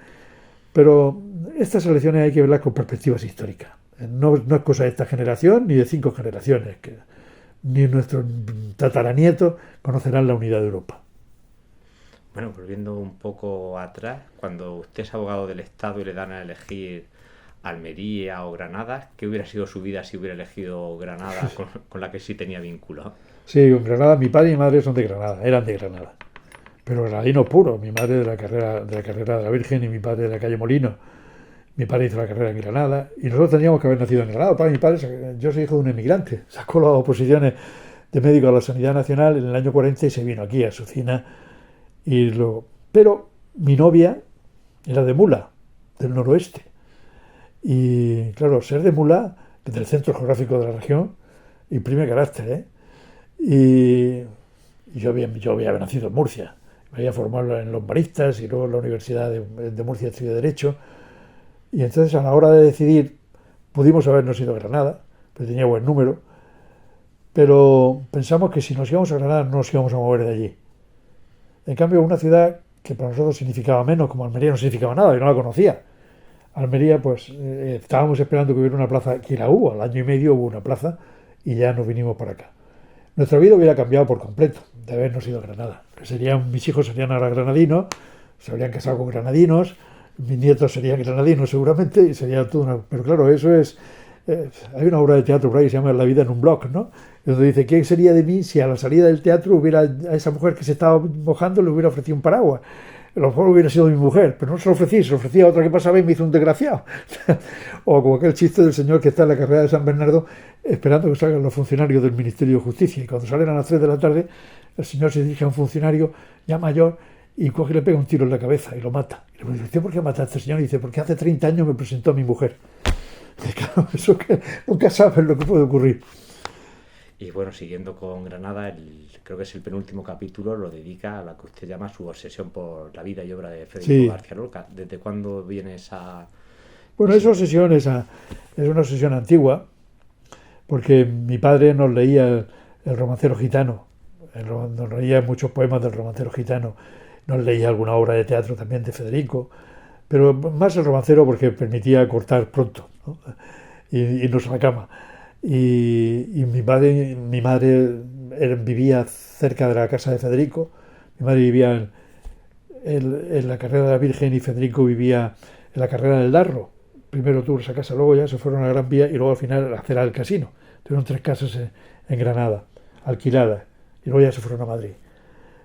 Pero estas elecciones hay que verlas con perspectivas históricas. No es cosa de esta generación ni de 5 generaciones, que ni nuestros tataranietos conocerán la unidad de Europa. Bueno, volviendo un poco atrás, cuando usted es abogado del Estado y le dan a elegir Almería o Granada, ¿qué hubiera sido su vida si hubiera elegido Granada con la que sí tenía vínculo? Sí, en Granada, mi padre y mi madre son de Granada, eran de Granada. Pero granadino puro, mi madre de la carrera de la Virgen y mi padre de la calle Molino. Mi padre hizo la carrera en Granada y nosotros teníamos que haber nacido en Granada. Para mi padre, yo soy hijo de un emigrante, sacó las oposiciones de médico a la Sanidad Nacional en el año 40 y se vino aquí a Sucina. Pero mi novia era de Mula, del noroeste. Y claro, ser de Mula, del centro geográfico de la región, imprime carácter, ¿eh? Y yo había nacido en Murcia. Me había formado en los Maristas y luego en la Universidad de Murcia estudié Derecho. Y entonces a la hora de decidir, pudimos habernos ido a Granada, pero tenía buen número. Pero pensamos que si nos íbamos a Granada no nos íbamos a mover de allí. En cambio, una ciudad que para nosotros significaba menos, como Almería no significaba nada, yo no la conocía. Almería, pues estábamos esperando que hubiera una plaza, que la hubo, al año y medio hubo una plaza y ya nos vinimos para acá. Nuestra vida hubiera cambiado por completo de habernos ido a Granada. Mis hijos serían ahora granadinos, se habrían casado con granadinos, mis nietos serían granadinos seguramente y sería todo una... Pero claro, eso es... hay una obra de teatro por ahí que se llama La vida en un blog, ¿no? Donde dice, ¿qué sería de mí si a la salida del teatro hubiera a esa mujer que se estaba mojando le hubiera ofrecido un paraguas? A lo mejor hubiera sido mi mujer, pero no se lo ofrecí, se lo ofrecía a otra que pasaba y me hizo un desgraciado. O como aquel chiste del señor que está en la carrera de San Bernardo esperando que salgan los funcionarios del Ministerio de Justicia. Y cuando salen a las 3 de la tarde, el señor se dirige a un funcionario ya mayor y coge y le pega un tiro en la cabeza y lo mata. Y le dice, ¿usted por qué mata a este señor? Y dice, porque hace 30 años me presentó a mi mujer. Y claro, eso que nunca sabes lo que puede ocurrir. Y bueno, siguiendo con Granada, creo que es el penúltimo capítulo, lo dedica a la que usted llama su obsesión por la vida y obra de Federico García Lorca. ¿Desde cuándo viene esa...? Bueno, esa obsesión es una obsesión antigua, porque mi padre nos leía el romancero gitano, nos leía muchos poemas del romancero gitano, nos leía alguna obra de teatro también de Federico, pero más el romancero porque permitía cortar pronto, ¿no? y irnos a la cama. Y mi madre vivía cerca de la casa de Federico. Mi madre vivía en la carrera de la Virgen y Federico vivía en la carrera del Darro. Primero tuvo esa casa, luego ya se fueron a la Gran Vía y luego al final a la acera del Casino. Tuvieron 3 casas en Granada, alquiladas, y luego ya se fueron a Madrid.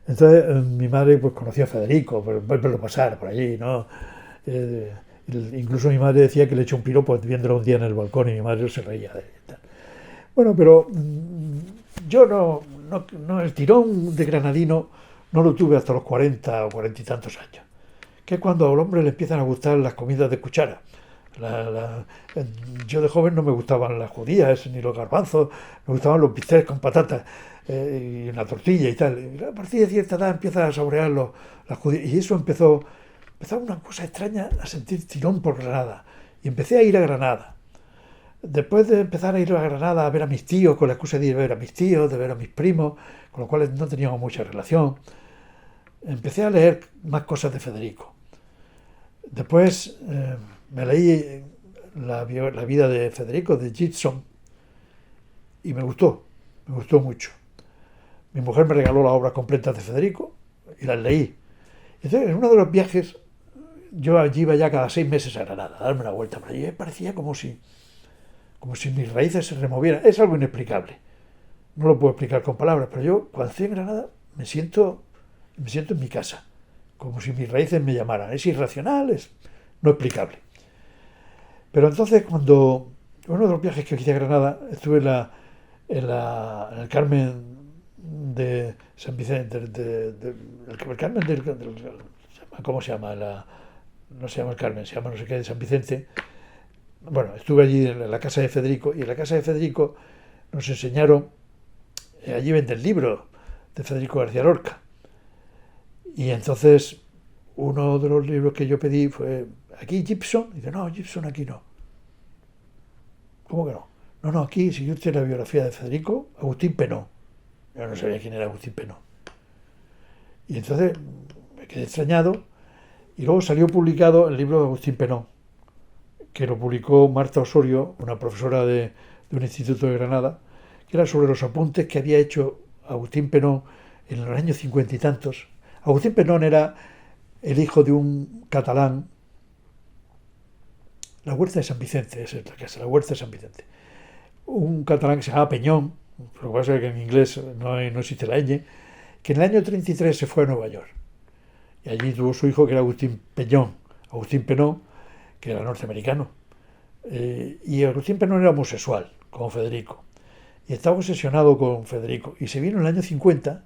Entonces mi madre pues conocía a Federico, verlo pasar por allí, ¿no? Incluso mi madre decía que le echó un piropo viéndolo un día en el balcón y mi madre se reía de él. Bueno, pero yo no, el tirón de granadino no lo tuve hasta los 40 o 40 y tantos años, que es cuando al hombre le empiezan a gustar las comidas de cuchara. Yo de joven no me gustaban las judías ni los garbanzos, me gustaban los bistecs con patatas y una tortilla y tal. Y a partir de cierta edad empiezas a saborear las judías y eso empezó una cosa extraña a sentir tirón por Granada y empecé a ir a Granada. Después de empezar a ir a Granada a ver a mis tíos, con la excusa de ir a ver a mis tíos, de ver a mis primos, con los cuales no teníamos mucha relación, empecé a leer más cosas de Federico. Después me leí la vida de Federico, de Gibson, y me gustó mucho. Mi mujer me regaló las obras completas de Federico y las leí. Entonces, en uno de los viajes, yo allí iba ya cada 6 meses a Granada, a darme una vuelta por allí. Parecía como si mis raíces se removieran. Es algo inexplicable. No lo puedo explicar con palabras, pero yo cuando estoy en Granada me siento en mi casa, como si mis raíces me llamaran. Es irracional, es no explicable. Pero entonces, cuando uno de los viajes que hice a Granada, estuve en el Carmen de San Vicente, el Carmen ¿cómo se llama? No se llama el Carmen, se llama no sé qué, de San Vicente. Bueno, estuve allí en la casa de Federico, y en la casa de Federico nos enseñaron, allí venden libros de Federico García Lorca. Y entonces uno de los libros que yo pedí fue, ¿aquí Gibson? Y dice, no, Gibson aquí no. ¿Cómo que no? No, aquí, si usted la biografía de Federico, Agustín Penó. Yo no sabía quién era Agustín Penó. Y entonces me quedé extrañado, y luego salió publicado el libro de Agustín Penó, que lo publicó Marta Osorio, una profesora de un instituto de Granada, que era sobre los apuntes que había hecho Agustín Penó en los años 50 y tantos. Agustín Penón era el hijo de un catalán, la Huerta de San Vicente, esa es la casa, la Huerta de San Vicente. Un catalán que se llamaba Peñón, lo que pasa es que en inglés no existe la ñ, que en el año 33 se fue a Nueva York. Y allí tuvo su hijo, que era Agustín Peñón, Agustín Penón, que era norteamericano. Y Agustín Penón era homosexual, como Federico. Y estaba obsesionado con Federico. Y se vino en el año 50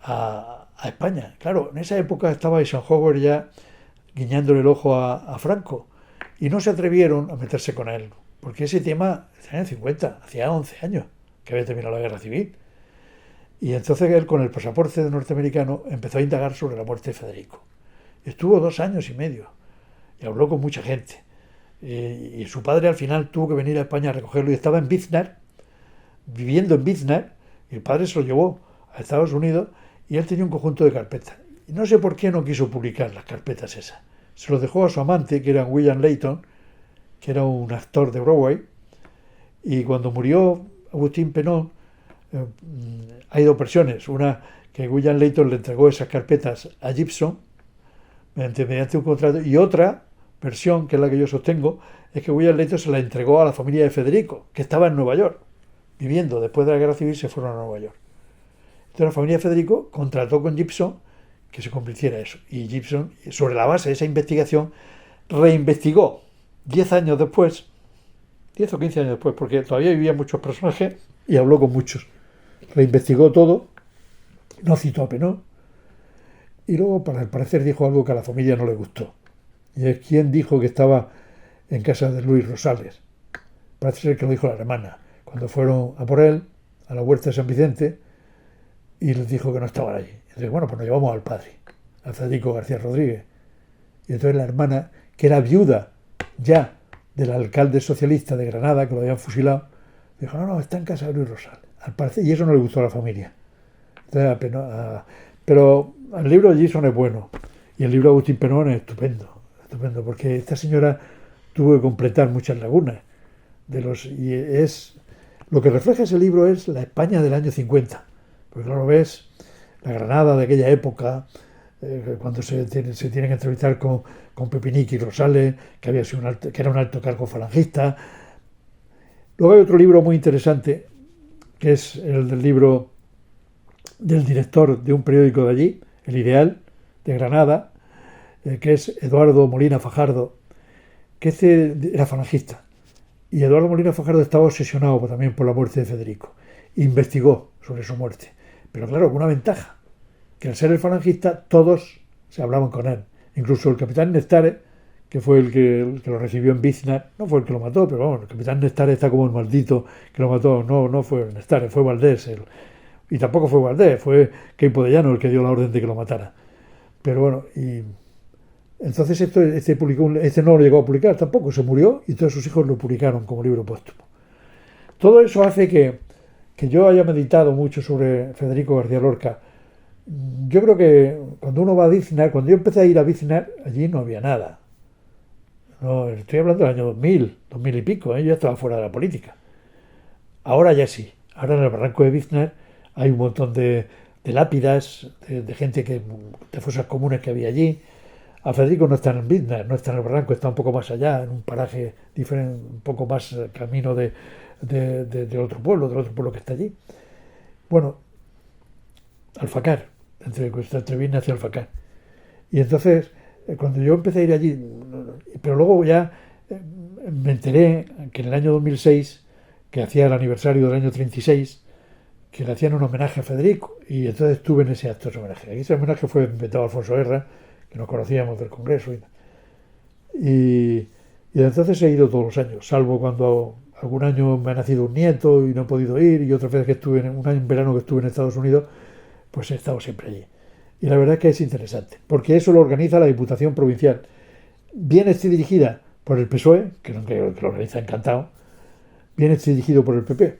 a España. Claro, en esa época estaba Eisenhower ya guiñándole el ojo a Franco. Y no se atrevieron a meterse con él. Porque ese tema, en el año 50, hacía 11 años que había terminado la guerra civil. Y entonces él, con el pasaporte norteamericano, empezó a indagar sobre la muerte de Federico. Estuvo 2 años y medio. Y habló con mucha gente. Y su padre al final tuvo que venir a España a recogerlo. Y estaba en Biznar, viviendo en Biznar. Y el padre se lo llevó a Estados Unidos. Y él tenía un conjunto de carpetas. Y no sé por qué no quiso publicar las carpetas esas. Se los dejó a su amante, que era William Layton, que era un actor de Broadway. Y cuando murió Agustín Penón, hay 2 versiones. Una, que William Layton le entregó esas carpetas a Gibson mediante un contrato, y otra versión, que es la que yo sostengo, es que William Layton se la entregó a la familia de Federico, que estaba en Nueva York viviendo. Después de la guerra civil se fueron a Nueva York. Entonces la familia de Federico contrató con Gibson que se convirtiera eso, y Gibson, sobre la base de esa investigación, reinvestigó 10 años después, 10 o 15 años después, porque todavía vivían muchos personajes y habló con muchos. Reinvestigó todo, no citó a Penón, y luego, al parecer, dijo algo que a la familia no le gustó. Y es quien dijo que estaba en casa de Luis Rosales. Parece ser que lo dijo la hermana, cuando fueron a por él, a la Huerta de San Vicente, y les dijo que no estaban allí. Entonces, bueno, pues nos llevamos al padre, a Federico García Rodríguez. Y entonces la hermana, que era viuda ya del alcalde socialista de Granada, que lo habían fusilado, dijo, no, está en casa de Luis Rosales. Al parecer, y eso no le gustó a la familia. Entonces, pero el libro de Gibson es bueno, y el libro de Agustín Penón es estupendo, porque esta señora tuvo que completar muchas lagunas. Y es lo que refleja ese libro es la España del año 50. Porque claro, ves la Granada de aquella época, cuando se tienen que entrevistar con Pepinic y Rosales, que era un alto cargo falangista. Luego hay otro libro muy interesante, que es el del libro del director de un periódico de allí, El Ideal, de Granada, que es Eduardo Molina Fajardo, que era falangista. Y Eduardo Molina Fajardo estaba obsesionado también por la muerte de Federico. Investigó sobre su muerte. Pero claro, con una ventaja, que al ser el falangista todos se hablaban con él. Incluso el capitán Nestares, que fue el que lo recibió en Biznar, no fue el que lo mató, pero vamos, el capitán Nestares está como el maldito que lo mató. No fue Nestares, fue Valdés. Y tampoco fue Valdés, fue Queipo de Llano el que dio la orden de que lo matara. Pero bueno, y entonces este no lo llegó a publicar tampoco, se murió y todos sus hijos lo publicaron como libro póstumo. Todo eso hace que yo haya meditado mucho sobre Federico García Lorca Yo creo que cuando uno va a Biznar, cuando yo empecé a ir a Biznar, allí no había nada. No, estoy hablando del año 2000, 2000 y pico, ¿eh? Yo ya estaba fuera de la política. Ahora ya sí. Ahora en el barranco de Biznar hay un montón de lápidas, de gente de fosas comunes que había allí. A Federico no está en Biznar, no está en el barranco, está un poco más allá, en un paraje diferente, un poco más camino de otro pueblo, del otro pueblo que está allí. Bueno, Alfacar, entre Biznar hacia Alfacar. Y entonces, cuando yo empecé a ir allí, pero luego ya me enteré que en el año 2006, que hacía el aniversario del año 36, que le hacían un homenaje a Federico. Y entonces estuve en ese acto de homenaje. Y ese homenaje fue inventado Alfonso Guerra, que nos conocíamos del Congreso. Y entonces he ido todos los años, salvo cuando algún año me ha nacido un nieto y no he podido ir, y otra vez que estuve un año en verano que estuve en Estados Unidos, pues he estado siempre allí. Y la verdad es que es interesante, porque eso lo organiza la Diputación Provincial. Bien esté dirigida por el PSOE, que lo organiza encantado, bien esté dirigido por el PP.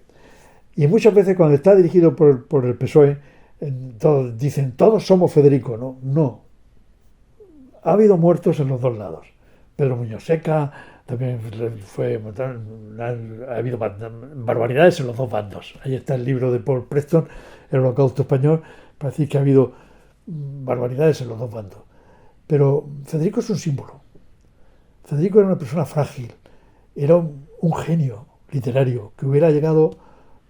Y muchas veces cuando está dirigido por el PSOE, dicen, todos somos Federico. No, no. Ha habido muertos en los dos lados. Pedro Muñoz Seca, también ha habido barbaridades en los dos bandos. Ahí está el libro de Paul Preston, El Holocausto Español, para decir que ha habido barbaridades en los dos bandos. Pero Federico es un símbolo. Federico era una persona frágil, era un genio literario que hubiera llegado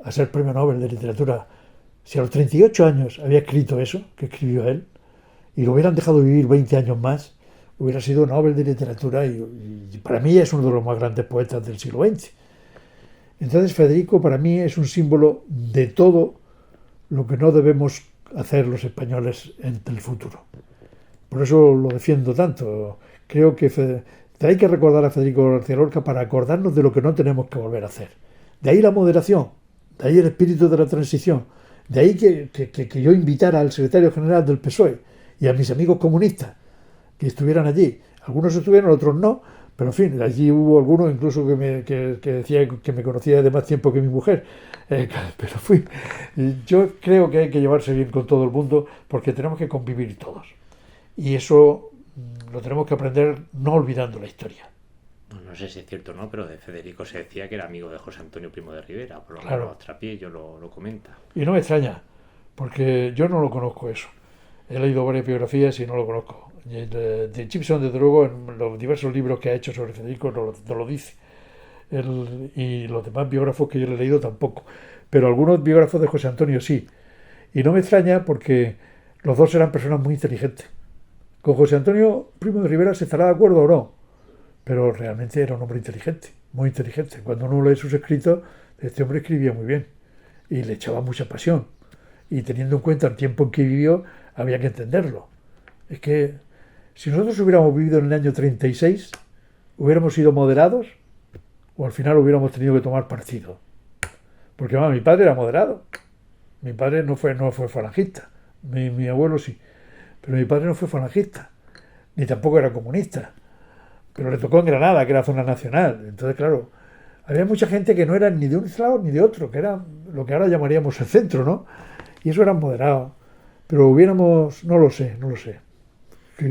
a ser premio Nobel de literatura. Si a los 38 años había escrito eso, que escribió él, y lo hubieran dejado vivir 20 años más, hubiera sido Nobel de literatura y para mí es uno de los más grandes poetas del siglo XX. Entonces Federico para mí es un símbolo de todo lo que no debemos hacer los españoles en el futuro. Por eso lo defiendo tanto. Creo que hay que recordar a Federico García Lorca para acordarnos de lo que no tenemos que volver a hacer. De ahí la moderación, de ahí el espíritu de la transición, de ahí que yo invitara al secretario general del PSOE y a mis amigos comunistas que estuvieran allí. Algunos estuvieron, otros no, pero en fin, allí hubo algunos incluso que decía que me conocía de más tiempo que mi mujer. Pero yo creo que hay que llevarse bien con todo el mundo porque tenemos que convivir todos. Y eso lo tenemos que aprender no olvidando la historia. No sé si es cierto o no, pero de Federico se decía que era amigo de José Antonio Primo de Rivera, por lo menos Trapiello lo comenta. Y no me extraña, porque yo no lo conozco eso. He leído varias biografías y no lo conozco. De Gibson, desde luego, en los diversos libros que ha hecho sobre Federico no lo dice. Y los demás biógrafos que yo le he leído tampoco. Pero algunos biógrafos de José Antonio sí. Y no me extraña porque los dos eran personas muy inteligentes. Con José Antonio Primo de Rivera se estará de acuerdo o no, pero realmente era un hombre inteligente, muy inteligente. Cuando uno lee sus escritos, este hombre escribía muy bien y le echaba mucha pasión. Y teniendo en cuenta el tiempo en que vivió, había que entenderlo. Es que si nosotros hubiéramos vivido en el año 36, hubiéramos sido moderados o al final hubiéramos tenido que tomar partido. Porque mi padre era moderado. Mi padre no fue falangista. Mi abuelo sí. Pero mi padre no fue falangista. Ni tampoco era comunista. Pero le tocó en Granada, que era zona nacional. Entonces, claro, había mucha gente que no era ni de un lado ni de otro, que era lo que ahora llamaríamos el centro, ¿no? Y eso eran moderados. Pero hubiéramos, no lo sé.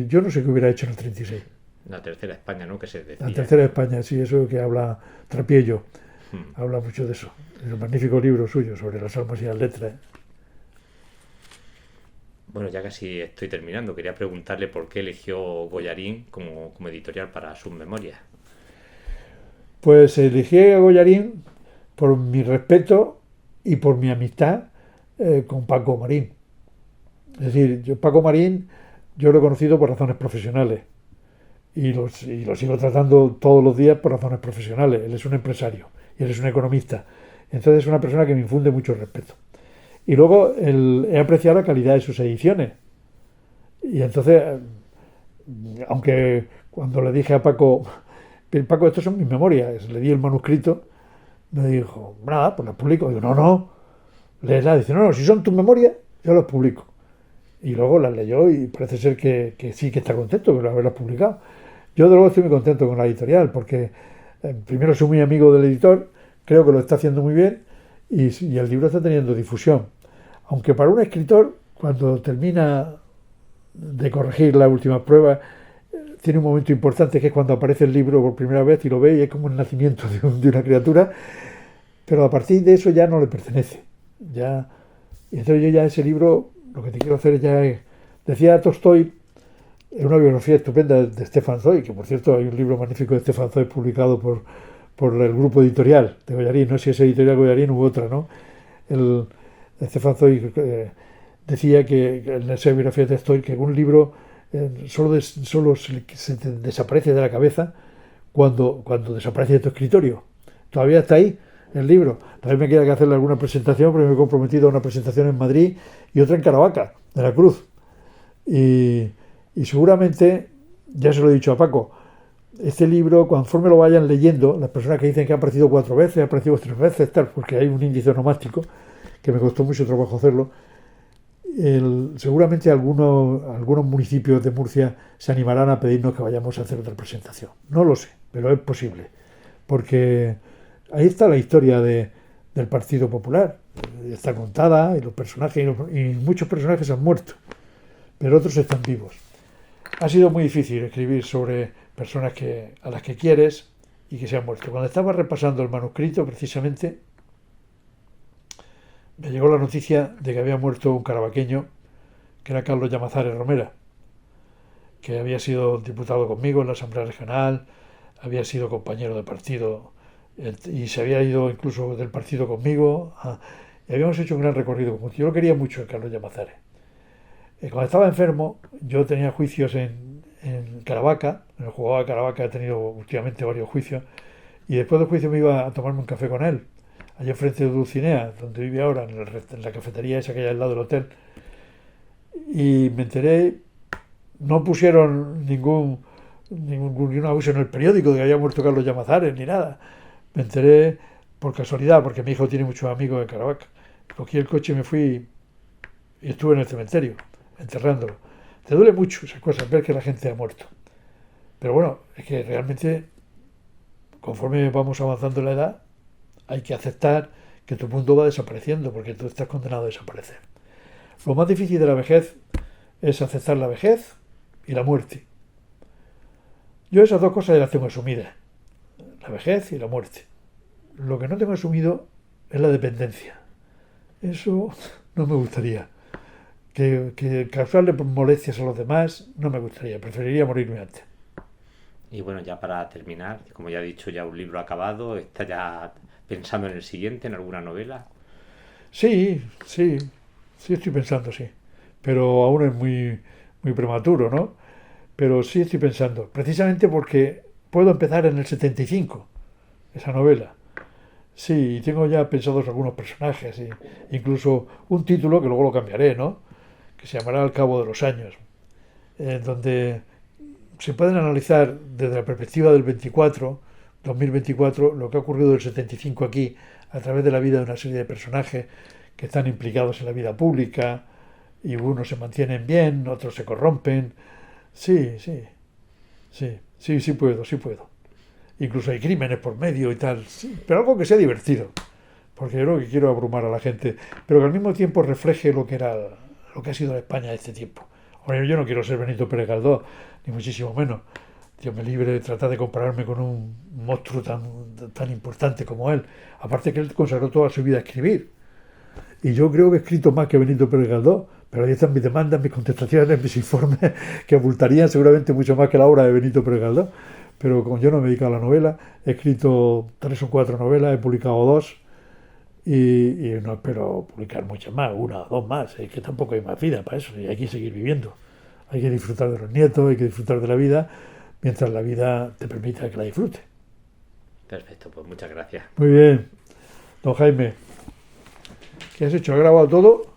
Yo no sé qué hubiera hecho en el 36. La tercera España, ¿no? Que se decía. La tercera España, sí, eso que habla Trapiello. Habla mucho de eso. Es un magnífico libro suyo sobre las almas y las letras. Bueno, ya casi estoy terminando. Quería preguntarle por qué eligió Goyarín como editorial para sus memorias. Pues elegí a Goyarín por mi respeto y por mi amistad con Paco Marín. Es decir, Paco Marín yo lo he conocido por razones profesionales y lo sigo tratando todos los días por razones profesionales. Él es un empresario y él es un economista. Entonces es una persona que me infunde mucho respeto. Y luego he apreciado la calidad de sus ediciones. Y entonces, aunque cuando le dije a Paco, estos son mis memorias, le di el manuscrito, me dijo, nada, pues las publico. Digo, no, léela. Dice, no, si son tus memorias, yo las publico. Y luego las leyó y parece ser que sí que está contento de haberlas publicado. Yo de luego estoy muy contento con la editorial porque primero soy muy amigo del editor, creo que lo está haciendo muy bien y el libro está teniendo difusión. Aunque para un escritor cuando termina de corregir la última prueba, tiene un momento importante que es cuando aparece el libro por primera vez y lo ve y es como el nacimiento de una criatura, pero a partir de eso ya no le pertenece. Ya, y entonces yo ya ese libro, lo que te quiero hacer ya es, decía Tolstói, en una biografía estupenda de Stefan Zweig, que por cierto hay un libro magnífico de Stefan Zweig publicado por el grupo editorial de Goyarín, no sé si es editorial Goyarín u otra, ¿no? El Stefan Zweig decía que en esa biografía de Tolstói que un libro solo se te desaparece de la cabeza cuando desaparece de tu escritorio. Todavía está ahí el libro. También me queda que hacerle alguna presentación, porque me he comprometido a una presentación en Madrid y otra en Caravaca, de la Cruz. Y seguramente, ya se lo he dicho a Paco, este libro, conforme lo vayan leyendo, las personas que dicen que ha aparecido 4 veces, ha aparecido 3 veces, tal, porque hay un índice onomástico, que me costó mucho trabajo hacerlo, seguramente algunos municipios de Murcia se animarán a pedirnos que vayamos a hacer otra presentación. No lo sé, pero es posible. Porque ahí está la historia del Partido Popular. Está contada y los personajes y muchos personajes han muerto, pero otros están vivos. Ha sido muy difícil escribir sobre personas a las que quieres y que se han muerto. Cuando estaba repasando el manuscrito, precisamente, me llegó la noticia de que había muerto un carabaqueño, que era Carlos Llamazares Romera, que había sido diputado conmigo en la Asamblea Regional, había sido compañero de partido y se había ido incluso del partido conmigo. Y habíamos hecho un gran recorrido. Yo lo quería mucho, Carlos Llamazares. Cuando estaba enfermo, yo tenía juicios en Caravaca, en el juzgado de Caravaca he tenido últimamente varios juicios, y después del juicio me iba a tomarme un café con él, allí enfrente de Dulcinea, donde vive ahora, en la cafetería esa que hay al lado del hotel, y me enteré, no pusieron ningún aviso en el periódico de que había muerto Carlos Llamazares, ni nada. Me enteré por casualidad, porque mi hijo tiene muchos amigos en Caravaca. Cogí el coche y me fui y estuve en el cementerio, enterrándolo. Te duele mucho esas cosas, ver que la gente ha muerto. Pero bueno, es que realmente, conforme vamos avanzando en la edad, hay que aceptar que tu mundo va desapareciendo, porque tú estás condenado a desaparecer. Lo más difícil de la vejez es aceptar la vejez y la muerte. Yo esas dos cosas ya las tengo asumidas, la vejez y la muerte. Lo que no tengo asumido es la dependencia. Eso no me gustaría. Que causarle molestias a los demás no me gustaría, preferiría morirme antes. Y bueno, ya para terminar, como ya he dicho, ya un libro acabado, ¿está ya pensando en el siguiente, en alguna novela? Sí estoy pensando, sí. Pero aún es muy prematuro, ¿no? Pero sí estoy pensando, precisamente porque puedo empezar en el 75, esa novela. Sí, tengo ya pensados algunos personajes, y incluso un título que luego lo cambiaré, ¿no? Que se llamará Al cabo de los años, donde se pueden analizar desde la perspectiva del 2024, lo que ha ocurrido del 75 aquí, a través de la vida de una serie de personajes que están implicados en la vida pública, y unos se mantienen bien, otros se corrompen. Sí puedo. Incluso hay crímenes por medio y tal, sí, pero algo que sea divertido, porque yo creo que quiero abrumar a la gente, pero que al mismo tiempo refleje lo que ha sido la España de este tiempo. Ahora, yo no quiero ser Benito Pérez Galdós, ni muchísimo menos. Dios me libre de tratar de compararme con un monstruo tan importante como él. Aparte que él consagró toda su vida a escribir. Y yo creo que he escrito más que Benito Pérez Galdós, pero ahí están mis demandas, mis contestaciones, mis informes, que abultarían seguramente mucho más que la obra de Benito Pérez Galdós. Pero como yo no me dedico a la novela, he escrito 3 o 4 novelas, he publicado 2 y no espero publicar muchas más, 1 o 2 más. Es que tampoco hay más vida para eso y hay que seguir viviendo. Hay que disfrutar de los nietos, hay que disfrutar de la vida, mientras la vida te permita que la disfrute. Perfecto, pues muchas gracias. Muy bien, don Jaime. ¿Qué has hecho? ¿Has grabado todo?